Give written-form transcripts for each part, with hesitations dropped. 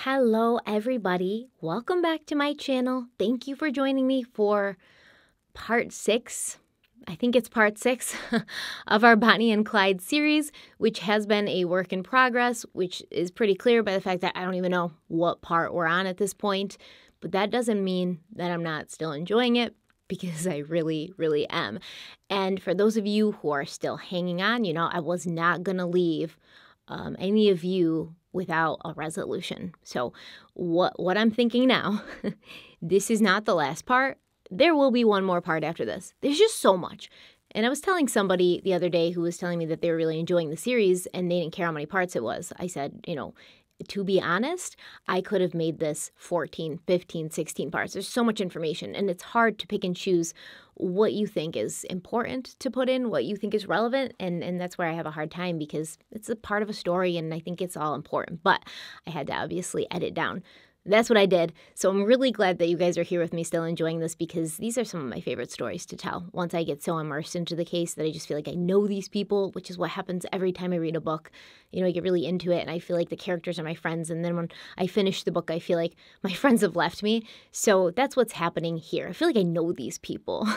Hello, everybody. Welcome back to my channel. Thank you for joining me for part 6. I think it's part 6 of our Bonnie and Clyde series, which has been a work in progress, which is pretty clear by the fact that I don't even know what part we're on at this point. But that doesn't mean that I'm not still enjoying it, because I really, really am. And for those of you who are still hanging on, I was not going to leave any of you without a resolution. So what I'm thinking now, this is not the last part. There will be one more part after this. There's just so much. And I was telling somebody the other day who was telling me that they were really enjoying the series and they didn't care how many parts it was. I said, to be honest, I could have made this 14, 15, 16 parts. There's so much information, and it's hard to pick and choose what you think is important to put in, what you think is relevant, and that's where I have a hard time because it's a part of a story, and I think it's all important. But I had to obviously edit down. That's what I did. So I'm really glad that you guys are here with me still enjoying this because these are some of my favorite stories to tell. Once I get so immersed into the case that I just feel like I know these people, which is what happens every time I read a book. I get really into it and I feel like the characters are my friends. And then when I finish the book, I feel like my friends have left me. So that's what's happening here. I feel like I know these people.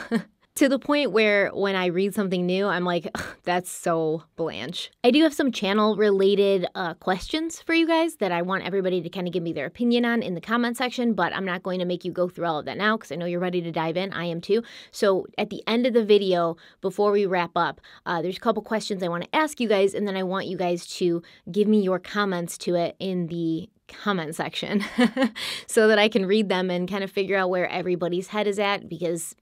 To the point where when I read something new, I'm like, that's so Blanche. I do have some channel-related questions for you guys that I want everybody to kind of give me their opinion on in the comment section, but I'm not going to make you go through all of that now because I know you're ready to dive in. I am too. So at the end of the video, before we wrap up, there's a couple questions I want to ask you guys, and then I want you guys to give me your comments to it in the comment section so that I can read them and kind of figure out where everybody's head is at because,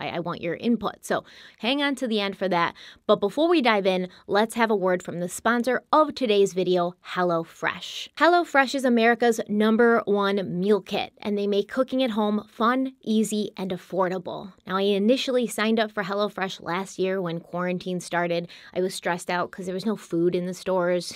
I want your input. So hang on to the end for that. But before we dive in, let's have a word from the sponsor of today's video, HelloFresh. HelloFresh is America's #1 meal kit, and they make cooking at home fun, easy, and affordable. Now, I initially signed up for HelloFresh last year when quarantine started. I was stressed out because there was no food in the stores.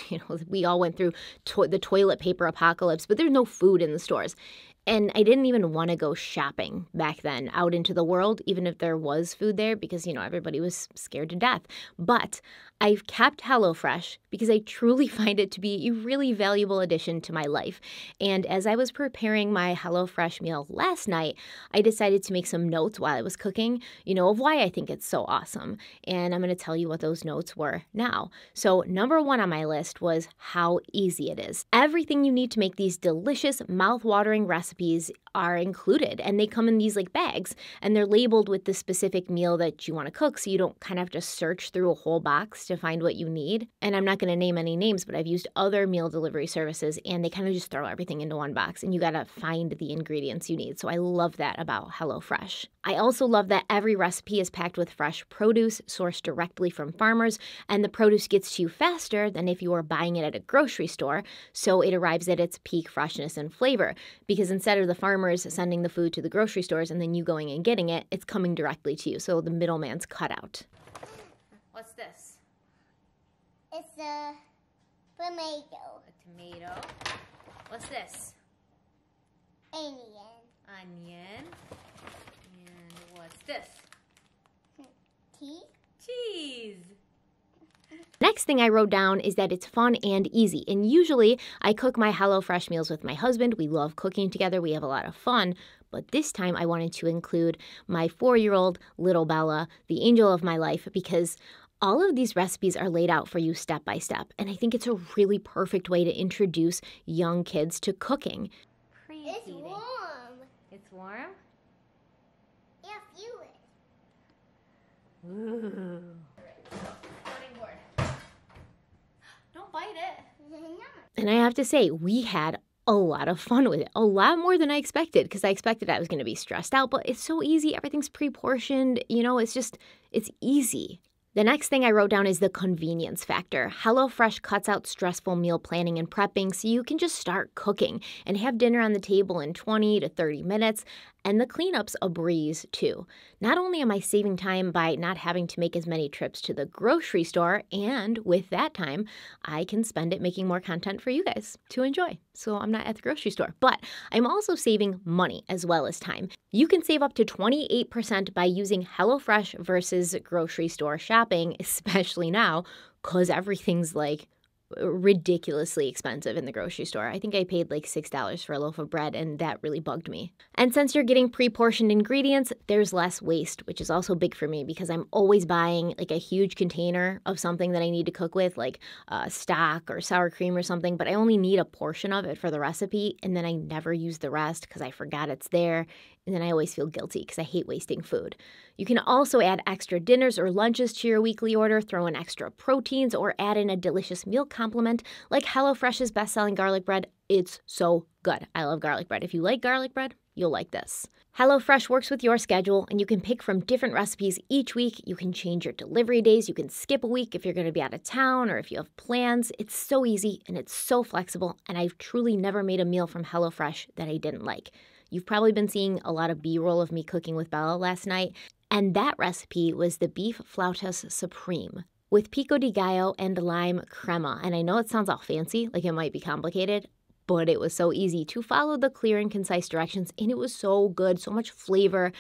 We all went through the toilet paper apocalypse, but there's no food in the stores. And I didn't even want to go shopping back then out into the world, even if there was food there, because, everybody was scared to death. But I've kept HelloFresh because I truly find it to be a really valuable addition to my life. And as I was preparing my HelloFresh meal last night, I decided to make some notes while I was cooking, of why I think it's so awesome. And I'm going to tell you what those notes were now. So number 1 on my list was how easy it is. Everything you need to make these delicious, mouth-watering recipes are included, and they come in these bags, and they're labeled with the specific meal that you want to cook, so you don't kind of have to search through a whole box to find what you need. And I'm not going to name any names, but I've used other meal delivery services, and they kind of just throw everything into one box, and you got to find the ingredients you need. So I love that about HelloFresh. I also love that every recipe is packed with fresh produce sourced directly from farmers, and the produce gets to you faster than if you were buying it at a grocery store, so it arrives at its peak freshness and flavor. Because instead of the farmers sending the food to the grocery stores and then you going and getting it, it's coming directly to you, so the middleman's cut out. What's this? It's a tomato. A tomato. What's this? Onion. Onion. And what's this? Tea. Cheese. Next thing I wrote down is that it's fun and easy. And usually I cook my HelloFresh meals with my husband. We love cooking together. We have a lot of fun. But this time I wanted to include my 4-year-old little Bella, the angel of my life, because all of these recipes are laid out for you step by step. And I think it's a really perfect way to introduce young kids to cooking. It's warm. It's warm? Yeah, feel it. Ooh. Don't bite it. And I have to say, we had a lot of fun with it. A lot more than I expected, because I expected I was going to be stressed out, but it's so easy. Everything's pre-portioned. It's easy. The next thing I wrote down is the convenience factor. HelloFresh cuts out stressful meal planning and prepping so you can just start cooking and have dinner on the table in 20 to 30 minutes. And the cleanup's a breeze, too. Not only am I saving time by not having to make as many trips to the grocery store, and with that time, I can spend it making more content for you guys to enjoy. So I'm not at the grocery store. But I'm also saving money as well as time. You can save up to 28% by using HelloFresh versus grocery store shopping, especially now, because everything's ridiculously expensive in the grocery store. I think I paid like $6 for a loaf of bread, and that really bugged me. And since you're getting pre-portioned ingredients, there's less waste, which is also big for me because I'm always buying like a huge container of something that I need to cook with, like stock or sour cream or something, but I only need a portion of it for the recipe, and then I never use the rest because I forgot it's there. And then I always feel guilty because I hate wasting food. You can also add extra dinners or lunches to your weekly order, throw in extra proteins, or add in a delicious meal complement like HelloFresh's best-selling garlic bread. It's so good. I love garlic bread. If you like garlic bread, you'll like this. HelloFresh works with your schedule, and you can pick from different recipes each week. You can change your delivery days. You can skip a week if you're going to be out of town or if you have plans. It's so easy, and it's so flexible, and I've truly never made a meal from HelloFresh that I didn't like. You've probably been seeing a lot of B-roll of me cooking with Bella last night, and that recipe was the beef flautas supreme with pico de gallo and lime crema. And I know it sounds all fancy, like it might be complicated, but it was so easy to follow the clear and concise directions, and it was so good, so much flavor,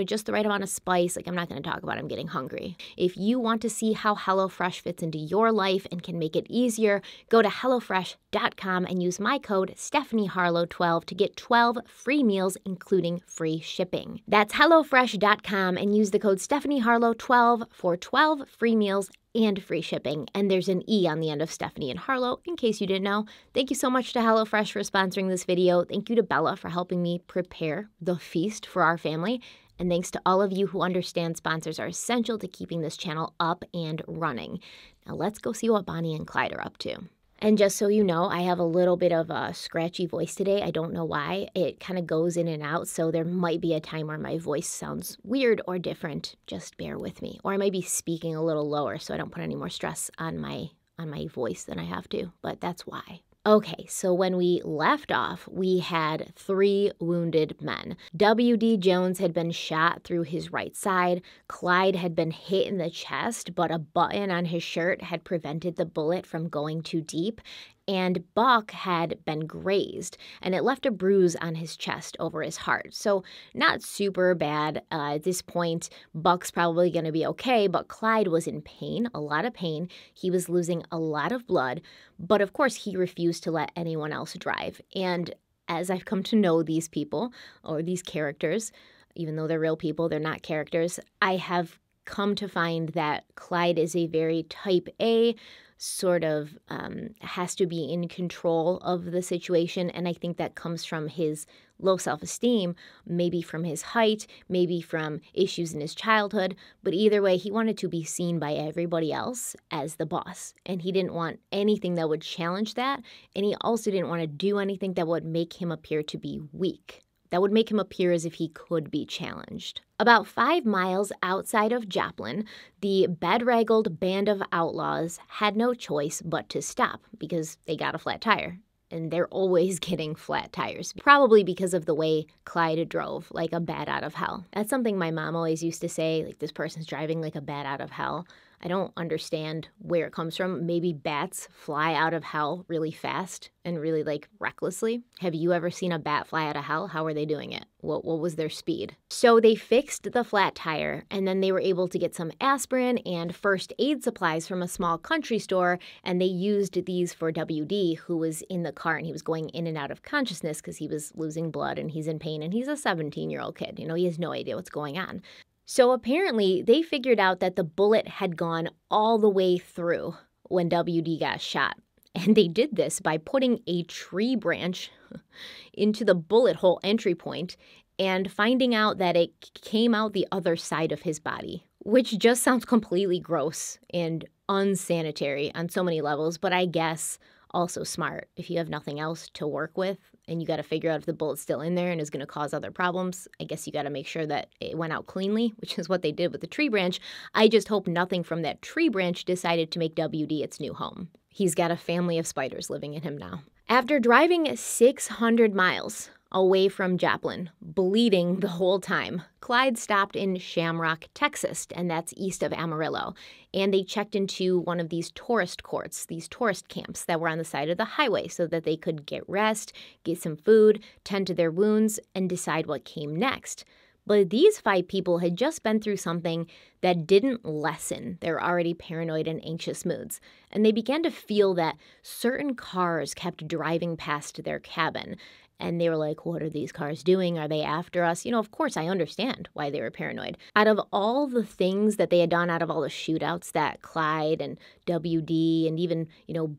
just the right amount of spice. Like, I'm not going to talk about it, I'm getting hungry. If you want to see how HelloFresh fits into your life and can make it easier, go to HelloFresh.com and use my code stephanieharlowe12 to get 12 free meals, including free shipping. That's HelloFresh.com and use the code stephanieharlowe12 for 12 free meals and free shipping. And there's an E on the end of Stephanie and Harlowe, in case you didn't know. Thank you so much to HelloFresh for sponsoring this video. Thank you to Bella for helping me prepare the feast for our family. And thanks to all of you who understand sponsors are essential to keeping this channel up and running. Now let's go see what Bonnie and Clyde are up to. And just so you know, I have a little bit of a scratchy voice today. I don't know why. It kind of goes in and out, so there might be a time where my voice sounds weird or different. Just bear with me. Or I might be speaking a little lower so I don't put any more stress on my voice than I have to, but that's why. Okay, so when we left off, we had 3 wounded men. W.D. Jones had been shot through his right side. Clyde had been hit in the chest, but a button on his shirt had prevented the bullet from going too deep. And Buck had been grazed, and it left a bruise on his chest over his heart. So not super bad. At this point, Buck's probably going to be okay, but Clyde was in pain, a lot of pain. He was losing a lot of blood, but of course he refused to let anyone else drive. And as I've come to know these people, or these characters, even though they're real people, they're not characters, I have come to find that Clyde is a very type A, sort of has to be in control of the situation. And I think that comes from his low self-esteem, maybe from his height, maybe from issues in his childhood. But either way, he wanted to be seen by everybody else as the boss. And he didn't want anything that would challenge that. And he also didn't want to do anything that would make him appear to be weak. That would make him appear as if he could be challenged. About 5 miles outside of Joplin, the bedraggled band of outlaws had no choice but to stop because they got a flat tire. And they're always getting flat tires, probably because of the way Clyde drove, like a bat out of hell. That's something my mom always used to say, like, this person's driving like a bat out of hell. I don't understand where it comes from. Maybe bats fly out of hell really fast and really, like, recklessly. Have you ever seen a bat fly out of hell? How are they doing it? What was their speed? So they fixed the flat tire, and then they were able to get some aspirin and first aid supplies from a small country store, and they used these for WD, who was in the car, and he was going in and out of consciousness because he was losing blood, and he's in pain, and he's a 17-year-old kid. He has no idea what's going on. So apparently they figured out that the bullet had gone all the way through when WD got shot. And they did this by putting a tree branch into the bullet hole entry point and finding out that it came out the other side of his body, which just sounds completely gross and unsanitary on so many levels, but I guess also smart. If you have nothing else to work with and you got to figure out if the bullet's still in there and is going to cause other problems, I guess you got to make sure that it went out cleanly, which is what they did with the tree branch. I just hope nothing from that tree branch decided to make WD its new home. He's got a family of spiders living in him now. After driving 600 miles away from Joplin, bleeding the whole time, Clyde stopped in Shamrock, Texas, and that's east of Amarillo. And they checked into one of these tourist courts, these tourist camps that were on the side of the highway so that they could get rest, get some food, tend to their wounds, and decide what came next. But these 5 people had just been through something that didn't lessen their already paranoid and anxious moods. And they began to feel that certain cars kept driving past their cabin. And they were like, what are these cars doing? Are they after us? Of course, I understand why they were paranoid. Out of all the things that they had done, out of all the shootouts that Clyde and WD and even,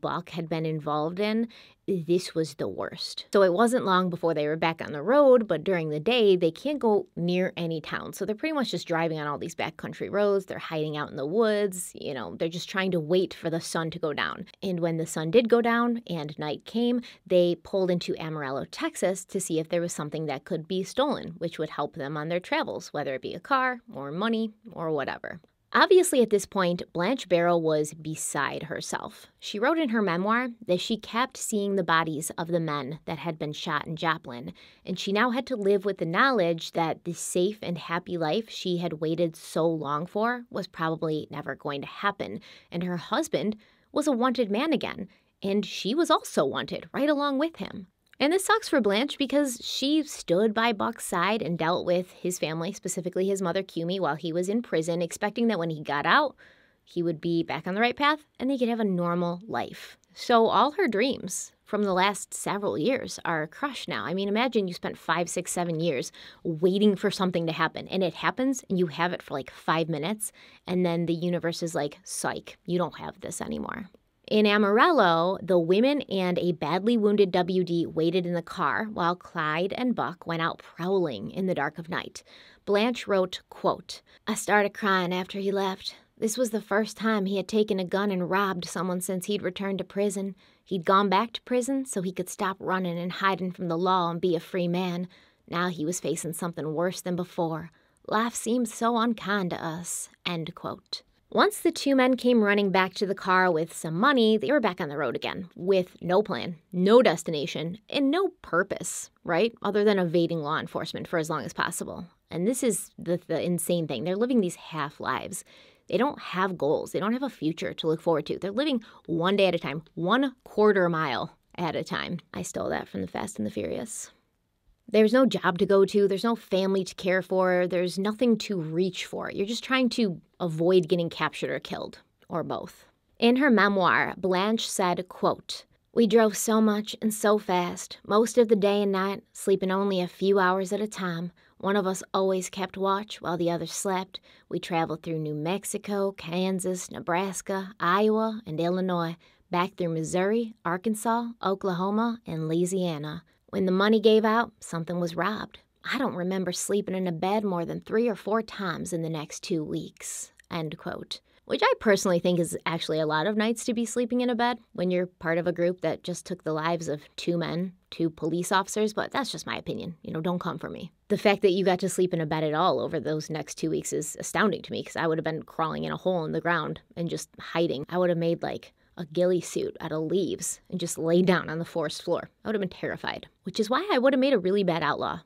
Buck had been involved in, this was the worst. So it wasn't long before they were back on the road, but during the day, they can't go near any town. So they're pretty much just driving on all these backcountry roads. They're hiding out in the woods. They're just trying to wait for the sun to go down. And when the sun did go down and night came, they pulled into Amarillo, Texas to see if there was something that could be stolen, which would help them on their travels, whether it be a car or money or whatever. Obviously, at this point, Blanche Barrow was beside herself. She wrote in her memoir that she kept seeing the bodies of the men that had been shot in Joplin, and she now had to live with the knowledge that the safe and happy life she had waited so long for was probably never going to happen, and her husband was a wanted man again, and she was also wanted right along with him. And this sucks for Blanche because she stood by Buck's side and dealt with his family, specifically his mother, Cumie, while he was in prison, expecting that when he got out, he would be back on the right path and they could have a normal life. So all her dreams from the last several years are crushed now. I mean, imagine you spent 5, 6, 7 years waiting for something to happen, and it happens and you have it for like 5 minutes, and then the universe is like, psych, you don't have this anymore. In Amarillo, the women and a badly wounded WD waited in the car while Clyde and Buck went out prowling in the dark of night. Blanche wrote, quote, I started crying after he left. This was the first time he had taken a gun and robbed someone since he'd returned to prison. He'd gone back to prison so he could stop running and hiding from the law and be a free man. Now he was facing something worse than before. Life seemed so unkind to us, end quote. Once the two men came running back to the car with some money, they were back on the road again, with no plan, no destination, and no purpose, right? Other than evading law enforcement for as long as possible. And this is the insane thing. They're living these half lives. They don't have goals. They don't have a future to look forward to. They're living one day at a time, 1/4 mile at a time. I stole that from the Fast and the Furious. There's no job to go to. There's no family to care for. There's nothing to reach for. You're just trying to avoid getting captured or killed, or both. In her memoir, Blanche said, quote, we drove so much and so fast, most of the day and night, sleeping only a few hours at a time. One of us always kept watch while the other slept. We traveled through New Mexico, Kansas, Nebraska, Iowa, and Illinois, back through Missouri, Arkansas, Oklahoma, and Louisiana. When the money gave out, something was robbed. I don't remember sleeping in a bed more than 3 or 4 times in the next 2 weeks, end quote. Which I personally think is actually a lot of nights to be sleeping in a bed when you're part of a group that just took the lives of 2 men, 2 police officers, but that's just my opinion. Don't come for me. The fact that you got to sleep in a bed at all over those next 2 weeks is astounding to me because I would have been crawling in a hole in the ground and just hiding. I would have made like a ghillie suit out of leaves and just laid down on the forest floor. I would have been terrified, which is why I would have made a really bad outlaw,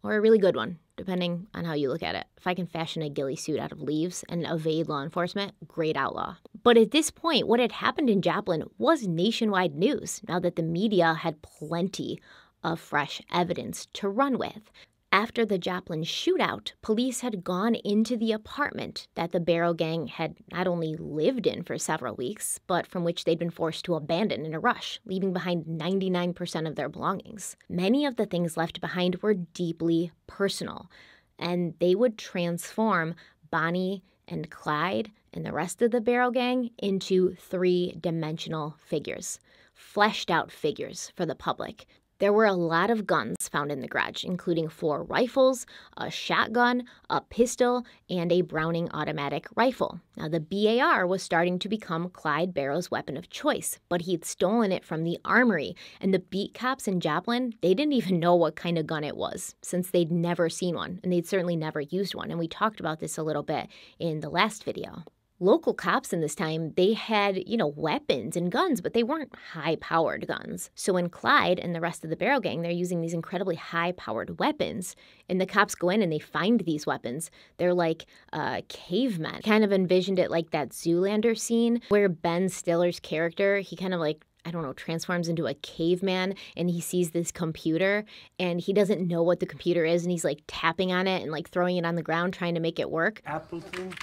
or a really good one, depending on how you look at it. If I can fashion a ghillie suit out of leaves and evade law enforcement, great outlaw. But at this point, what had happened in Joplin was nationwide news, now that the media had plenty of fresh evidence to run with. After the Joplin shootout, police had gone into the apartment that the Barrow gang had not only lived in for several weeks, but from which they'd been forced to abandon in a rush, leaving behind 99% of their belongings. Many of the things left behind were deeply personal, and they would transform Bonnie and Clyde and the rest of the Barrow gang into 3-dimensional figures, fleshed out figures for the public. There were a lot of guns found in the garage, including 4 rifles, a shotgun, a pistol, and a Browning automatic rifle. Now, the BAR was starting to become Clyde Barrow's weapon of choice, but he'd stolen it from the armory, and the beat cops in Joplin, they didn't even know what kind of gun it was, since they'd never seen one, and they'd certainly never used one, and we talked about this a little bit in the last video. Local cops in this time, they had, weapons and guns, but they weren't high-powered guns. So when Clyde and the rest of the Barrow gang, they're using these incredibly high-powered weapons, and the cops go in and they find these weapons, they're like cavemen. Kind of envisioned it like that Zoolander scene where Ben Stiller's character, he kind of transforms into a caveman, and he sees this computer, and he doesn't know what the computer is, and he's like tapping on it and like throwing it on the ground, trying to make it work. Appleton.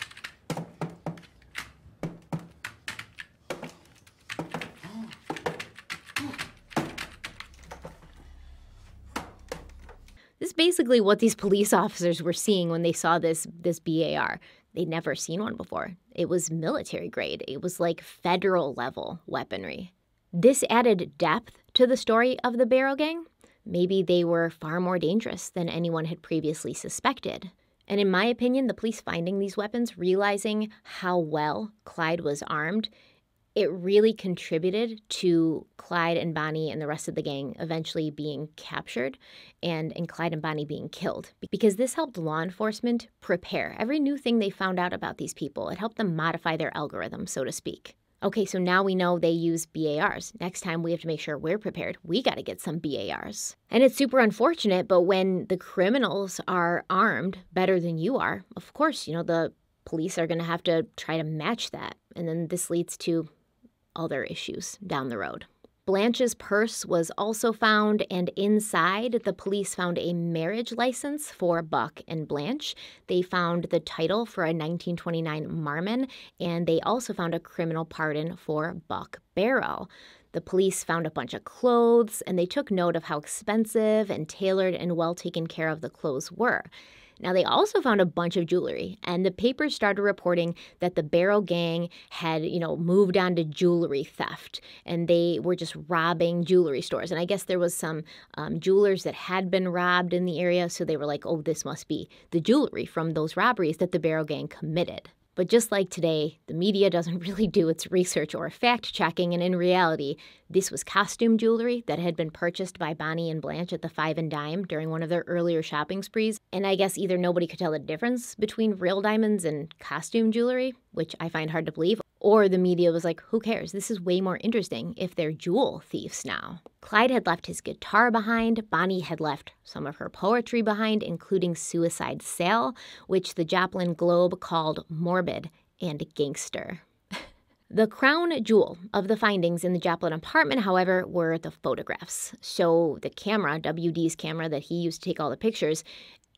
This is basically what these police officers were seeing when they saw this BAR. They'd never seen one before. It was military grade. It was like federal level weaponry. This added depth to the story of the Barrow Gang. Maybe they were far more dangerous than anyone had previously suspected. And in my opinion, the police finding these weapons, realizing how well Clyde was armed, it really contributed to Clyde and Bonnie and the rest of the gang eventually being captured and Clyde and Bonnie being killed. Because this helped law enforcement prepare every new thing they found out about these people. It helped them modify their algorithm, so to speak. Okay, so now we know they use BARs. Next time we have to make sure we're prepared. We got to get some BARs. And it's super unfortunate, but when the criminals are armed better than you are, of course, the police are going to have to try to match that. And then this leads to other issues down the road. Blanche's purse was also found, and inside, the police found a marriage license for Buck and Blanche. They found the title for a 1929 Marmon, and they also found a criminal pardon for Buck Barrow. The police found a bunch of clothes, and they took note of how expensive and tailored and well taken care of the clothes were. Now, they also found a bunch of jewelry, and the papers started reporting that the Barrow Gang had, moved on to jewelry theft, and they were just robbing jewelry stores. And I guess there was some jewelers that had been robbed in the area, so they were like, oh, this must be the jewelry from those robberies that the Barrow Gang committed. But just like today, the media doesn't really do its research or fact-checking, and in reality, this was costume jewelry that had been purchased by Bonnie and Blanche at the Five and Dime during one of their earlier shopping sprees. And I guess either nobody could tell the difference between real diamonds and costume jewelry, which I find hard to believe, or the media was like, who cares? This is way more interesting if they're jewel thieves now. Clyde had left his guitar behind. Bonnie had left some of her poetry behind, including Suicide Sale, which the Joplin Globe called morbid and gangster. The crown jewel of the findings in the Joplin apartment, however, were the photographs. So the camera, WD's camera that he used to take all the pictures,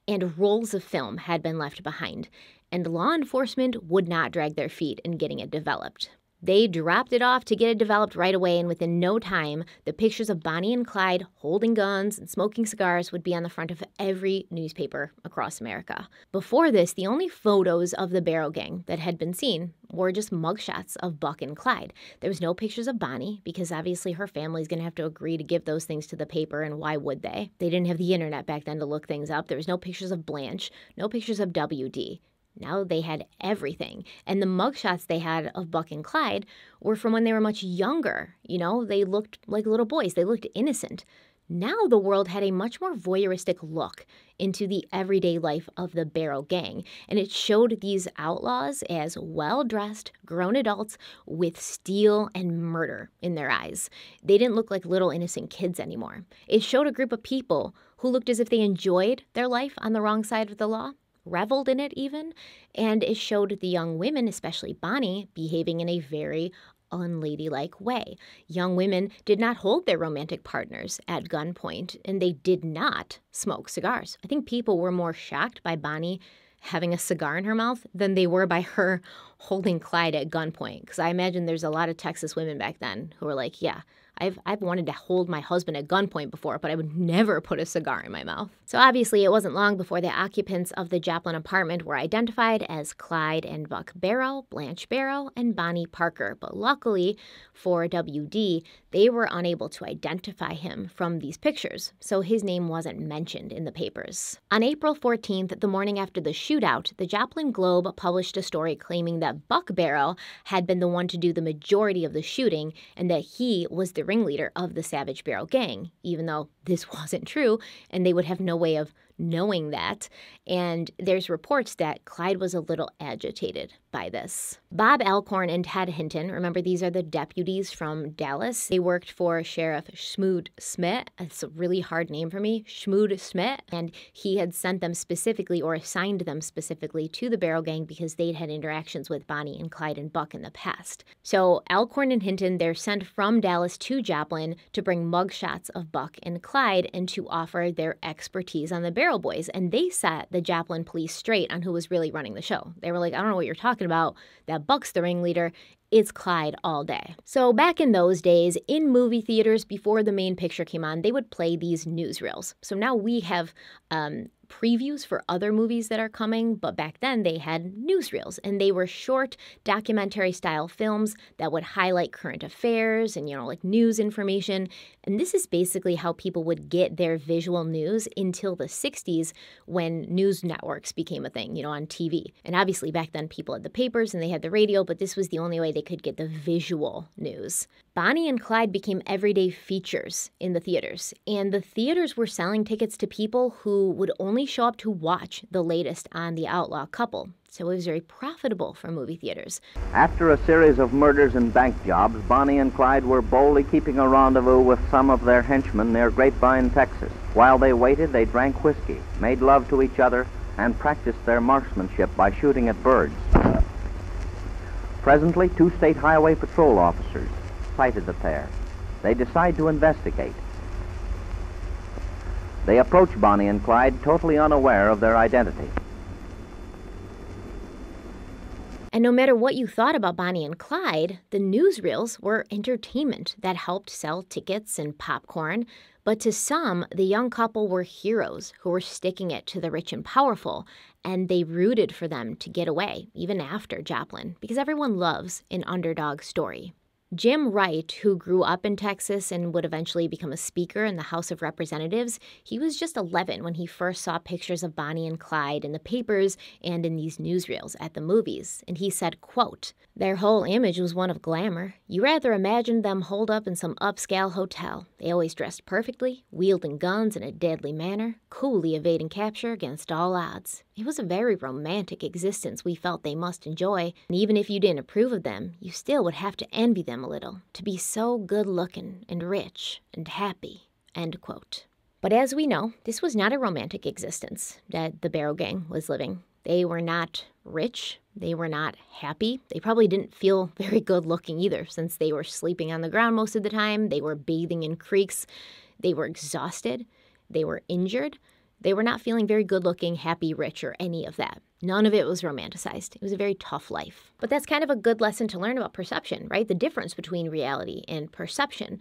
and rolls of film had been left behind, and law enforcement would not drag their feet in getting it developed. They dropped it off to get it developed right away, and within no time, the pictures of Bonnie and Clyde holding guns and smoking cigars would be on the front of every newspaper across America. Before this, the only photos of the Barrow Gang that had been seen were just mugshots of Buck and Clyde. There was no pictures of Bonnie, because obviously her family's going to have to agree to give those things to the paper, and why would they? They didn't have the internet back then to look things up. There was no pictures of Blanche, no pictures of WD. Now they had everything. And the mugshots they had of Buck and Clyde were from when they were much younger. They looked like little boys. They looked innocent. Now the world had a much more voyeuristic look into the everyday life of the Barrow Gang. And it showed these outlaws as well-dressed, grown adults with steel and murder in their eyes. They didn't look like little innocent kids anymore. It showed a group of people who looked as if they enjoyed their life on the wrong side of the law, reveled in it even, and it showed the young women, especially Bonnie, behaving in a very unladylike way. Young women did not hold their romantic partners at gunpoint, and they did not smoke cigars. I think people were more shocked by Bonnie having a cigar in her mouth than they were by her holding Clyde at gunpoint, because I imagine there's a lot of Texas women back then who were like, yeah, I've wanted to hold my husband at gunpoint before, but I would never put a cigar in my mouth. So obviously it wasn't long before the occupants of the Joplin apartment were identified as Clyde and Buck Barrow, Blanche Barrow, and Bonnie Parker. But luckily for WD, they were unable to identify him from these pictures, so his name wasn't mentioned in the papers. On April 14th, the morning after the shootout, the Joplin Globe published a story claiming that Buck Barrow had been the one to do the majority of the shooting and that he was the ringleader of the Savage Barrow Gang, even though this wasn't true and they would have no way of knowing that. And there's reports that Clyde was a little agitated by this. Bob Alcorn and Ted Hinton, remember these are the deputies from Dallas. They worked for Sheriff Schmood Smith. It's a really hard name for me, Schmood Smith. And he had sent them specifically or assigned them specifically to the Barrow Gang because they'd had interactions with Bonnie and Clyde and Buck in the past. So Alcorn and Hinton, they're sent from Dallas to Joplin to bring mugshots of Buck and Clyde and to offer their expertise on the Barrow Barrel Boys, and they set the Joplin police straight on who was really running the show. They were like, I don't know what you're talking about. That Buck's the ringleader. It's Clyde all day. So back in those days, in movie theaters, before the main picture came on, they would play these newsreels. So now we have previews for other movies that are coming, but back then they had newsreels, and they were short documentary style films that would highlight current affairs and, like news information. And this is basically how people would get their visual news until the 60s when news networks became a thing, on TV. And obviously back then people had the papers and they had the radio, but this was the only way they could get the visual news. Bonnie and Clyde became everyday features in the theaters, and the theaters were selling tickets to people who would only show up to watch the latest on the outlaw couple. So it was very profitable for movie theaters. After a series of murders and bank jobs, Bonnie and Clyde were boldly keeping a rendezvous with some of their henchmen near Grapevine, Texas. While they waited, they drank whiskey, made love to each other, and practiced their marksmanship by shooting at birds. Presently, 2 state highway patrol officers sighted the pair. They decide to investigate. They approach Bonnie and Clyde totally unaware of their identity. And no matter what you thought about Bonnie and Clyde, the newsreels were entertainment that helped sell tickets and popcorn. But to some, the young couple were heroes who were sticking it to the rich and powerful, and they rooted for them to get away, even after Joplin, because everyone loves an underdog story. Jim Wright, who grew up in Texas and would eventually become a speaker in the House of Representatives, he was just 11 when he first saw pictures of Bonnie and Clyde in the papers and in these newsreels at the movies. And he said, quote, "Their whole image was one of glamour. You rather imagined them holed up in some upscale hotel. They always dressed perfectly, wielding guns in a deadly manner, coolly evading capture against all odds. It was a very romantic existence we felt they must enjoy, and even if you didn't approve of them, you still would have to envy them a little, to be so good-looking and rich and happy," end quote. But as we know, this was not a romantic existence that the Barrow Gang was living. They were not rich. They were not happy. They probably didn't feel very good-looking either, since they were sleeping on the ground most of the time. They were bathing in creeks. They were exhausted. They were injured. They were not feeling very good-looking, happy, rich, or any of that. None of it was romanticized. It was a very tough life. But that's kind of a good lesson to learn about perception, right? The difference between reality and perception.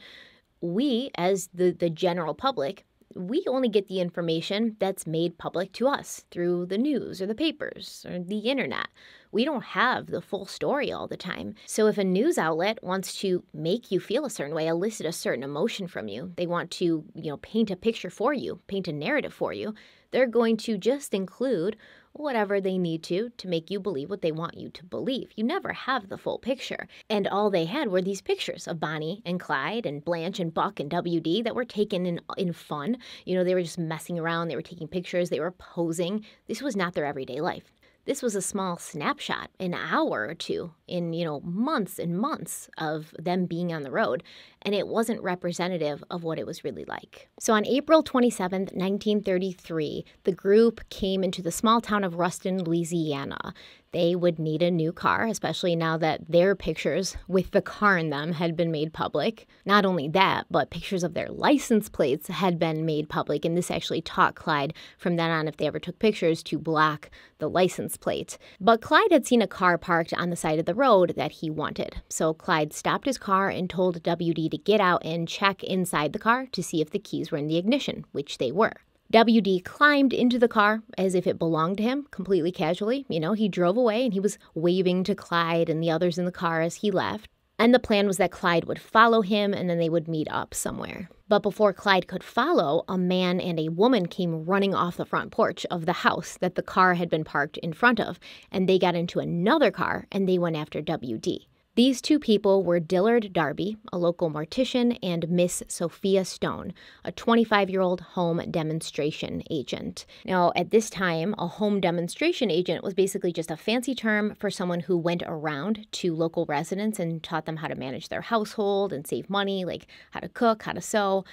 We, as the general public, we only get the information that's made public to us through the news or the papers or the internet. We don't have the full story all the time. So if a news outlet wants to make you feel a certain way, elicit a certain emotion from you, they want to, paint a picture for you, paint a narrative for you, they're going to just include whatever they need to make you believe what they want you to believe. You never have the full picture. And all they had were these pictures of Bonnie and Clyde and Blanche and Buck and WD that were taken in fun. They were just messing around. They were taking pictures. They were posing. This was not their everyday life. This was a small snapshot, an hour or two in, months and months of them being on the road, and it wasn't representative of what it was really like. So on April 27th, 1933, the group came into the small town of Ruston, Louisiana. They would need a new car, especially now that their pictures with the car in them had been made public. Not only that, but pictures of their license plates had been made public, and this actually taught Clyde from then on, if they ever took pictures, to block the license plate. But Clyde had seen a car parked on the side of the road that he wanted. So Clyde stopped his car and told WD to get out and check inside the car to see if the keys were in the ignition, which they were. WD climbed into the car as if it belonged to him, completely casually. He drove away and he was waving to Clyde and the others in the car as he left. And the plan was that Clyde would follow him and then they would meet up somewhere. But before Clyde could follow, a man and a woman came running off the front porch of the house that the car had been parked in front of. And they got into another car and they went after WD. These two people were Dillard Darby, a local mortician, and Miss Sophia Stone, a 25-year-old home demonstration agent. Now, at this time, a home demonstration agent was basically just a fancy term for someone who went around to local residents and taught them how to manage their household and save money, like how to cook, how to sew.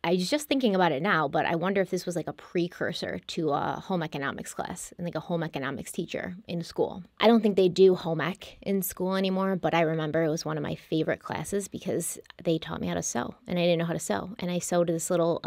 I was just thinking about it now, but I wonder if this was like a precursor to a home economics class and like a home economics teacher in school. I don't think they do home ec in school anymore, but I remember it was one of my favorite classes because they taught me how to sew, and I didn't know how to sew. And I sewed this little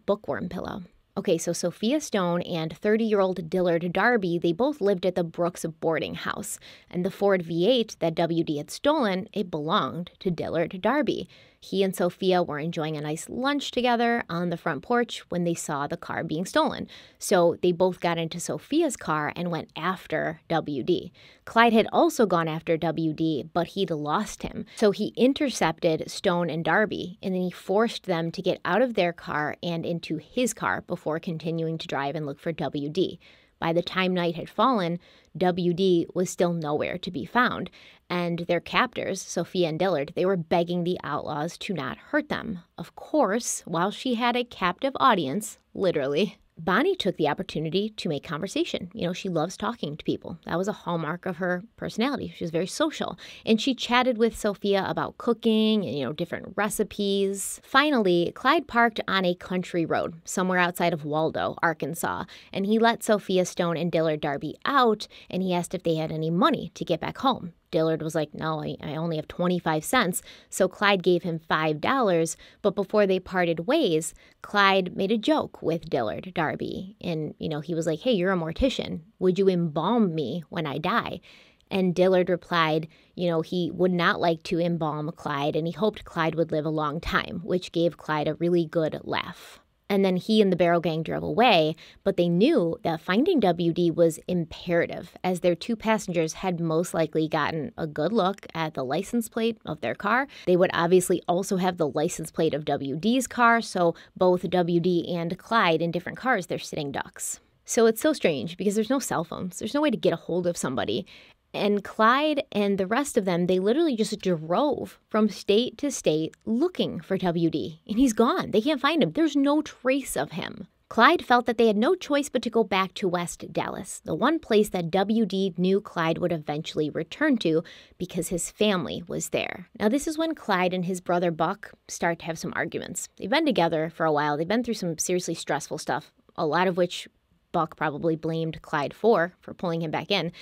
bookworm pillow. Okay, so Sophia Stone and 30-year-old Dillard Darby, they both lived at the Brooks boarding house. And the Ford V8 that WD had stolen, it belonged to Dillard Darby. He and Sophia were enjoying a nice lunch together on the front porch when they saw the car being stolen. So they both got into Sophia's car and went after WD. Clyde had also gone after WD, but he'd lost him. So he intercepted Stone and Darby, and then he forced them to get out of their car and into his car before continuing to drive and look for WD. By the time night had fallen, WD was still nowhere to be found, and their captors, Sophia and Dillard, they were begging the outlaws to not hurt them. Of course, while she had a captive audience, literally, Bonnie took the opportunity to make conversation. You know, she loves talking to people. That was a hallmark of her personality. She was very social. And she chatted with Sophia about cooking and, different recipes. Finally, Clyde parked on a country road somewhere outside of Waldo, Arkansas. And he let Sophia Stone and Dillard Darby out, and he asked if they had any money to get back home. Dillard was like, no, I only have 25 cents. So Clyde gave him $5. But before they parted ways, Clyde made a joke with Dillard Darby. And, he was like, hey, you're a mortician. Would you embalm me when I die? And Dillard replied, he would not like to embalm Clyde, and he hoped Clyde would live a long time, which gave Clyde a really good laugh. And then he and the Barrow Gang drove away, but they knew that finding WD was imperative, as their two passengers had most likely gotten a good look at the license plate of their car. They would obviously also have the license plate of WD's car, so both WD and Clyde in different cars, they're sitting ducks. So it's so strange because there's no cell phones. There's no way to get a hold of somebody. And Clyde and the rest of them, they literally just drove from state to state looking for WD. And he's gone. They can't find him. There's no trace of him. Clyde felt that they had no choice but to go back to West Dallas, the one place that WD knew Clyde would eventually return to because his family was there. Now, this is when Clyde and his brother Buck start to have some arguments. They've been together for a while. They've been through some seriously stressful stuff, a lot of which Buck probably blamed Clyde for pulling him back in.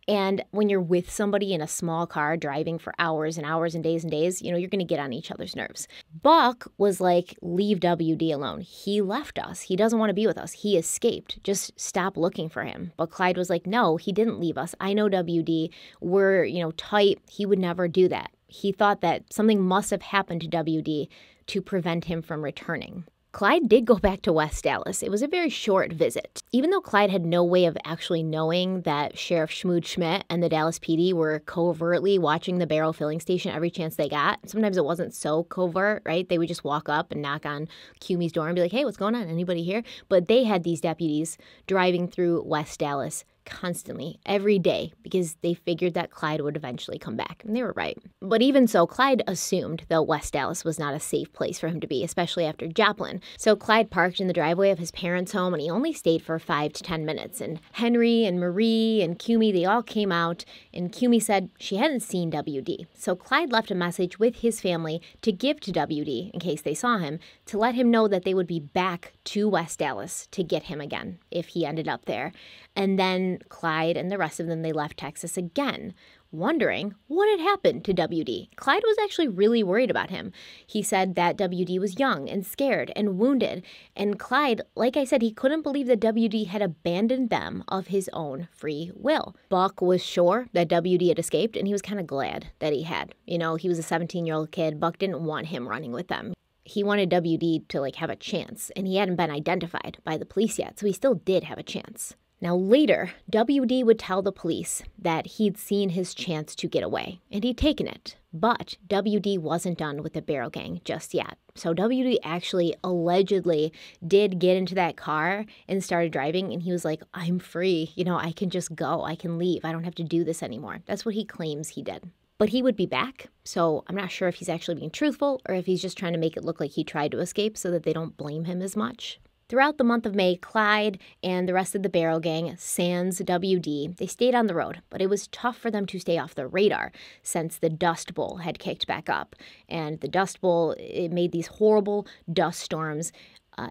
And when you're with somebody in a small car driving for hours and hours and days, you're going to get on each other's nerves. Buck was like, leave WD alone. He left us. He doesn't want to be with us. He escaped. Just stop looking for him. But Clyde was like, no, he didn't leave us. I know WD. We're, tight. He would never do that. He thought that something must have happened to WD to prevent him from returning. Clyde did go back to West Dallas. It was a very short visit. Even though Clyde had no way of actually knowing that Sheriff Schmood Schmidt and the Dallas PD were covertly watching the Barrow filling station every chance they got, sometimes it wasn't so covert, right? They would just walk up and knock on Cumie's door and be like, hey, what's going on? Anybody here? But they had these deputies driving through West Dallas constantly, every day, because they figured that Clyde would eventually come back. And they were right. But even so, Clyde assumed that West Dallas was not a safe place for him to be, especially after Joplin. So Clyde parked in the driveway of his parents' home, and he only stayed for 5 to 10 minutes. And Henry and Marie and Cumie, they all came out, and Cumie said she hadn't seen WD. So Clyde left a message with his family to give to WD, in case they saw him, to let him know that they would be back to West Dallas to get him again, if he ended up there. And then Clyde and the rest of them, they left Texas again, wondering what had happened to WD. Clyde was actually really worried about him. He said that WD was young and scared and wounded. And Clyde, like I said, he couldn't believe that WD had abandoned them of his own free will. Buck was sure that WD had escaped, and he was kind of glad that he had. He was a 17-year-old kid. Buck didn't want him running with them. He wanted WD to have a chance, and he hadn't been identified by the police yet, so he still did have a chance. Now later, WD would tell the police that he'd seen his chance to get away, and he'd taken it. But WD wasn't done with the Barrow Gang just yet. So WD actually allegedly did get into that car and started driving, and he was like, I'm free. I can just go. I can leave. I don't have to do this anymore. That's what he claims he did. But he would be back, so I'm not sure if he's actually being truthful or if he's just trying to make it look like he tried to escape so that they don't blame him as much. Throughout the month of May, Clyde and the rest of the Barrow Gang, sans WD, they stayed on the road, but it was tough for them to stay off the radar since the Dust Bowl had kicked back up. And the Dust Bowl, it made these horrible dust storms